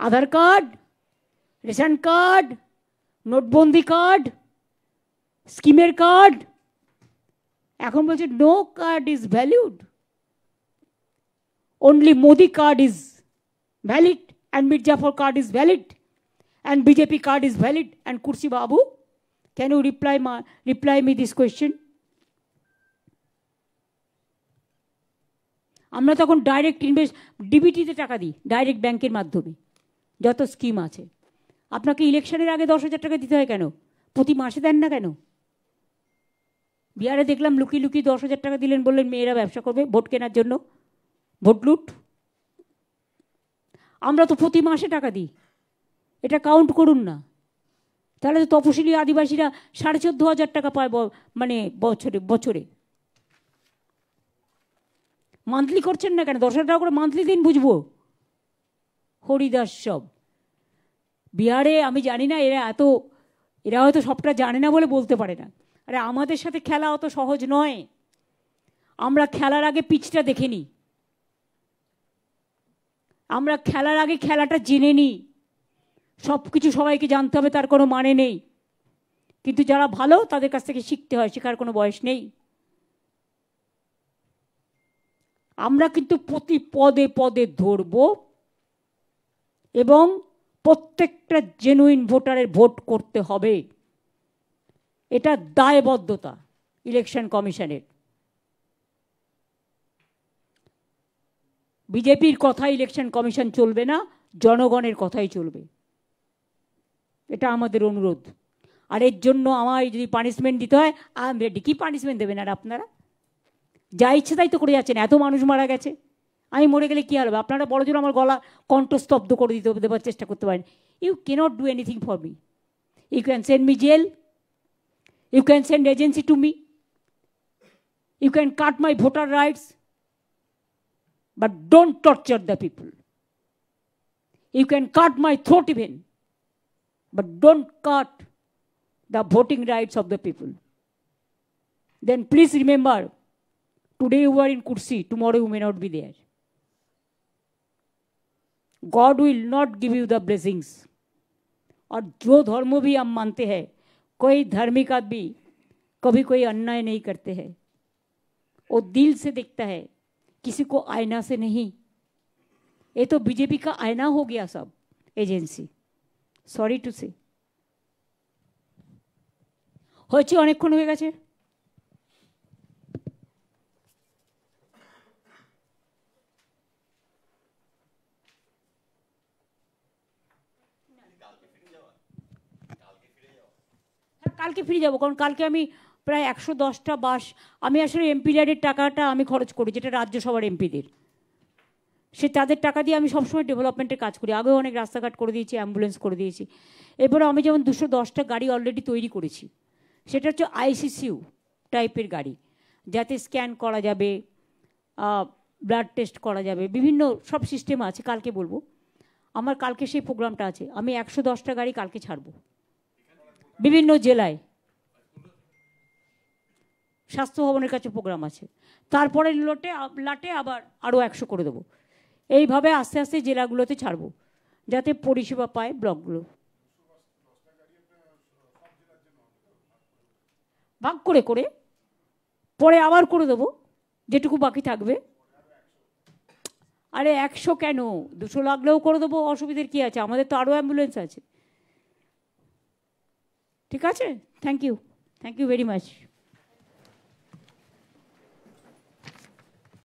Aadhaar card, ration card, নোটবন্দি কার্ড, স্কিমের কার্ড, এখন বলছে no card is valid, only Modi card is valid and Mirzapur card is valid and BJP card is valid. And Kursi Babu, can you reply me this question? আমরা তখন ডাইরেক্ট ইনভেস্ট ডিবিটিতে টাকা দিই, ডাইরেক্ট ব্যাংকের মাধ্যমে যত স্কিম আছে। আপনাকে ইলেকশনের আগে 10,000 টাকা দিতে হয় কেন? প্রতি মাসে দেন না কেন? বিহারে দেখলাম লুকিয়ে লুকিয়ে 10,000 টাকা দিলেন, বললেন মেয়েরা ব্যবসা করবে ভোট কেনার জন্য, ভোট লুট। আমরা তো প্রতি মাসে টাকা দিই, এটা কাউন্ট করুন না। তাহলে তো তপশিলি আদিবাসীরা 14,500 টাকা পায় মানে বছরে। মান্থলি করছেন না কেন? 10,000 টাকা করে মান্থলি দিন, বুঝবো। হরিদাস সব বিহারে, আমি জানি না এরা হয়তো সবটা জানে না বলে বলতে পারে না। আরে আমাদের সাথে খেলা অত সহজ নয়। আমরা খেলার আগে পিচটা দেখে নিই, আমরা খেলার আগে খেলাটা জেনে নিই। সব কিছু সবাইকে জানতে হবে তার কোনো মানে নেই, কিন্তু যারা ভালো তাদের কাছ থেকে শিখতে হয়, শেখার কোনো বয়স নেই। আমরা কিন্তু প্রতি পদে পদে ধরব এবং প্রত্যেকটা জেনুইন ভোটারের ভোট করতে হবে, এটা দায়বদ্ধতা ইলেকশন কমিশনের। বিজেপির কথাই ইলেকশন কমিশন চলবে না, জনগণের কথাই চলবে, এটা আমাদের অনুরোধ। আর এর জন্য আমায় যদি পানিশমেন্ট দিতে হয়, আই এম রেডি। কি পানিশমেন্ট দেবেন আর আপনারা? যা ইচ্ছে তাই তো করে যাচ্ছেন। এত মানুষ মারা গেছে, আমি মরে গেলে কী হবে? আপনারা বড় জোর আমার গলা কণ্ঠস্তব্ধ করে দেওয়ার চেষ্টা করতে পারেন। You cannot do anything for me. You can send me jail, you can send agency to me, you can cut my voter rights, but don't torture the people. You can cut my throat even, but don't cut the voting rights of the people. Then please remember, today you are in Kursi, tomorrow you may not be there. God will not give you the blessings. और जो धर्म भी हम मानते हैं, कोई धार्मिक आदमी कभी कोई अन्याय नहीं करते हैं, वो दिल से देखता है, किसी को आईना से नहीं। ये तो बीजेपी का आईना हो गया सब एजेंसी, सॉरी टू से। হয়েছে, অনেকক্ষণ হয়ে গেছে। কালকে ফিরে যাবো, কারণ কালকে আমি প্রায় 110টা বাস, আমি আসলে এমপি ল্যাডের টাকাটা আমি খরচ করি, যেটা রাজ্যসভার এমপিদের, সে তাদের টাকা দিয়ে আমি সবসময় ডেভেলপমেন্টের কাজ করি। আগেও অনেক রাস্তাঘাট করে দিয়েছি, অ্যাম্বুলেন্স করে দিয়েছি। এরপরে আমি যেমন 210টা গাড়ি অলরেডি তৈরি করেছি, সেটা হচ্ছে আইসিসিউ টাইপের গাড়ি, যাতে স্ক্যান করা যাবে, ব্লাড টেস্ট করা যাবে, বিভিন্ন সব সিস্টেম আছে। কালকে বলবো, আমার কালকে সেই প্রোগ্রামটা আছে। আমি 110টা গাড়ি কালকে ছাড়বো বিভিন্ন জেলায়, স্বাস্থ্য ভবনের কাছে প্রোগ্রাম আছে। তারপরে লাটে আবার আরও 100 করে দেবো। এইভাবে আস্তে আস্তে জেলাগুলোতে ছাড়বো, যাতে পরিষেবা পায় ব্লকগুলো। ভাগ করে করে পরে আবার করে দেবো যেটুকু বাকি থাকবে। আরে 100 কেন, 200 লাগলেও করে দেবো, অসুবিধার কী আছে? আমাদের তো আরও অ্যাম্বুলেন্স আছে। ঠিক আছে, থ্যাংক ইউ ভেরি মাচ।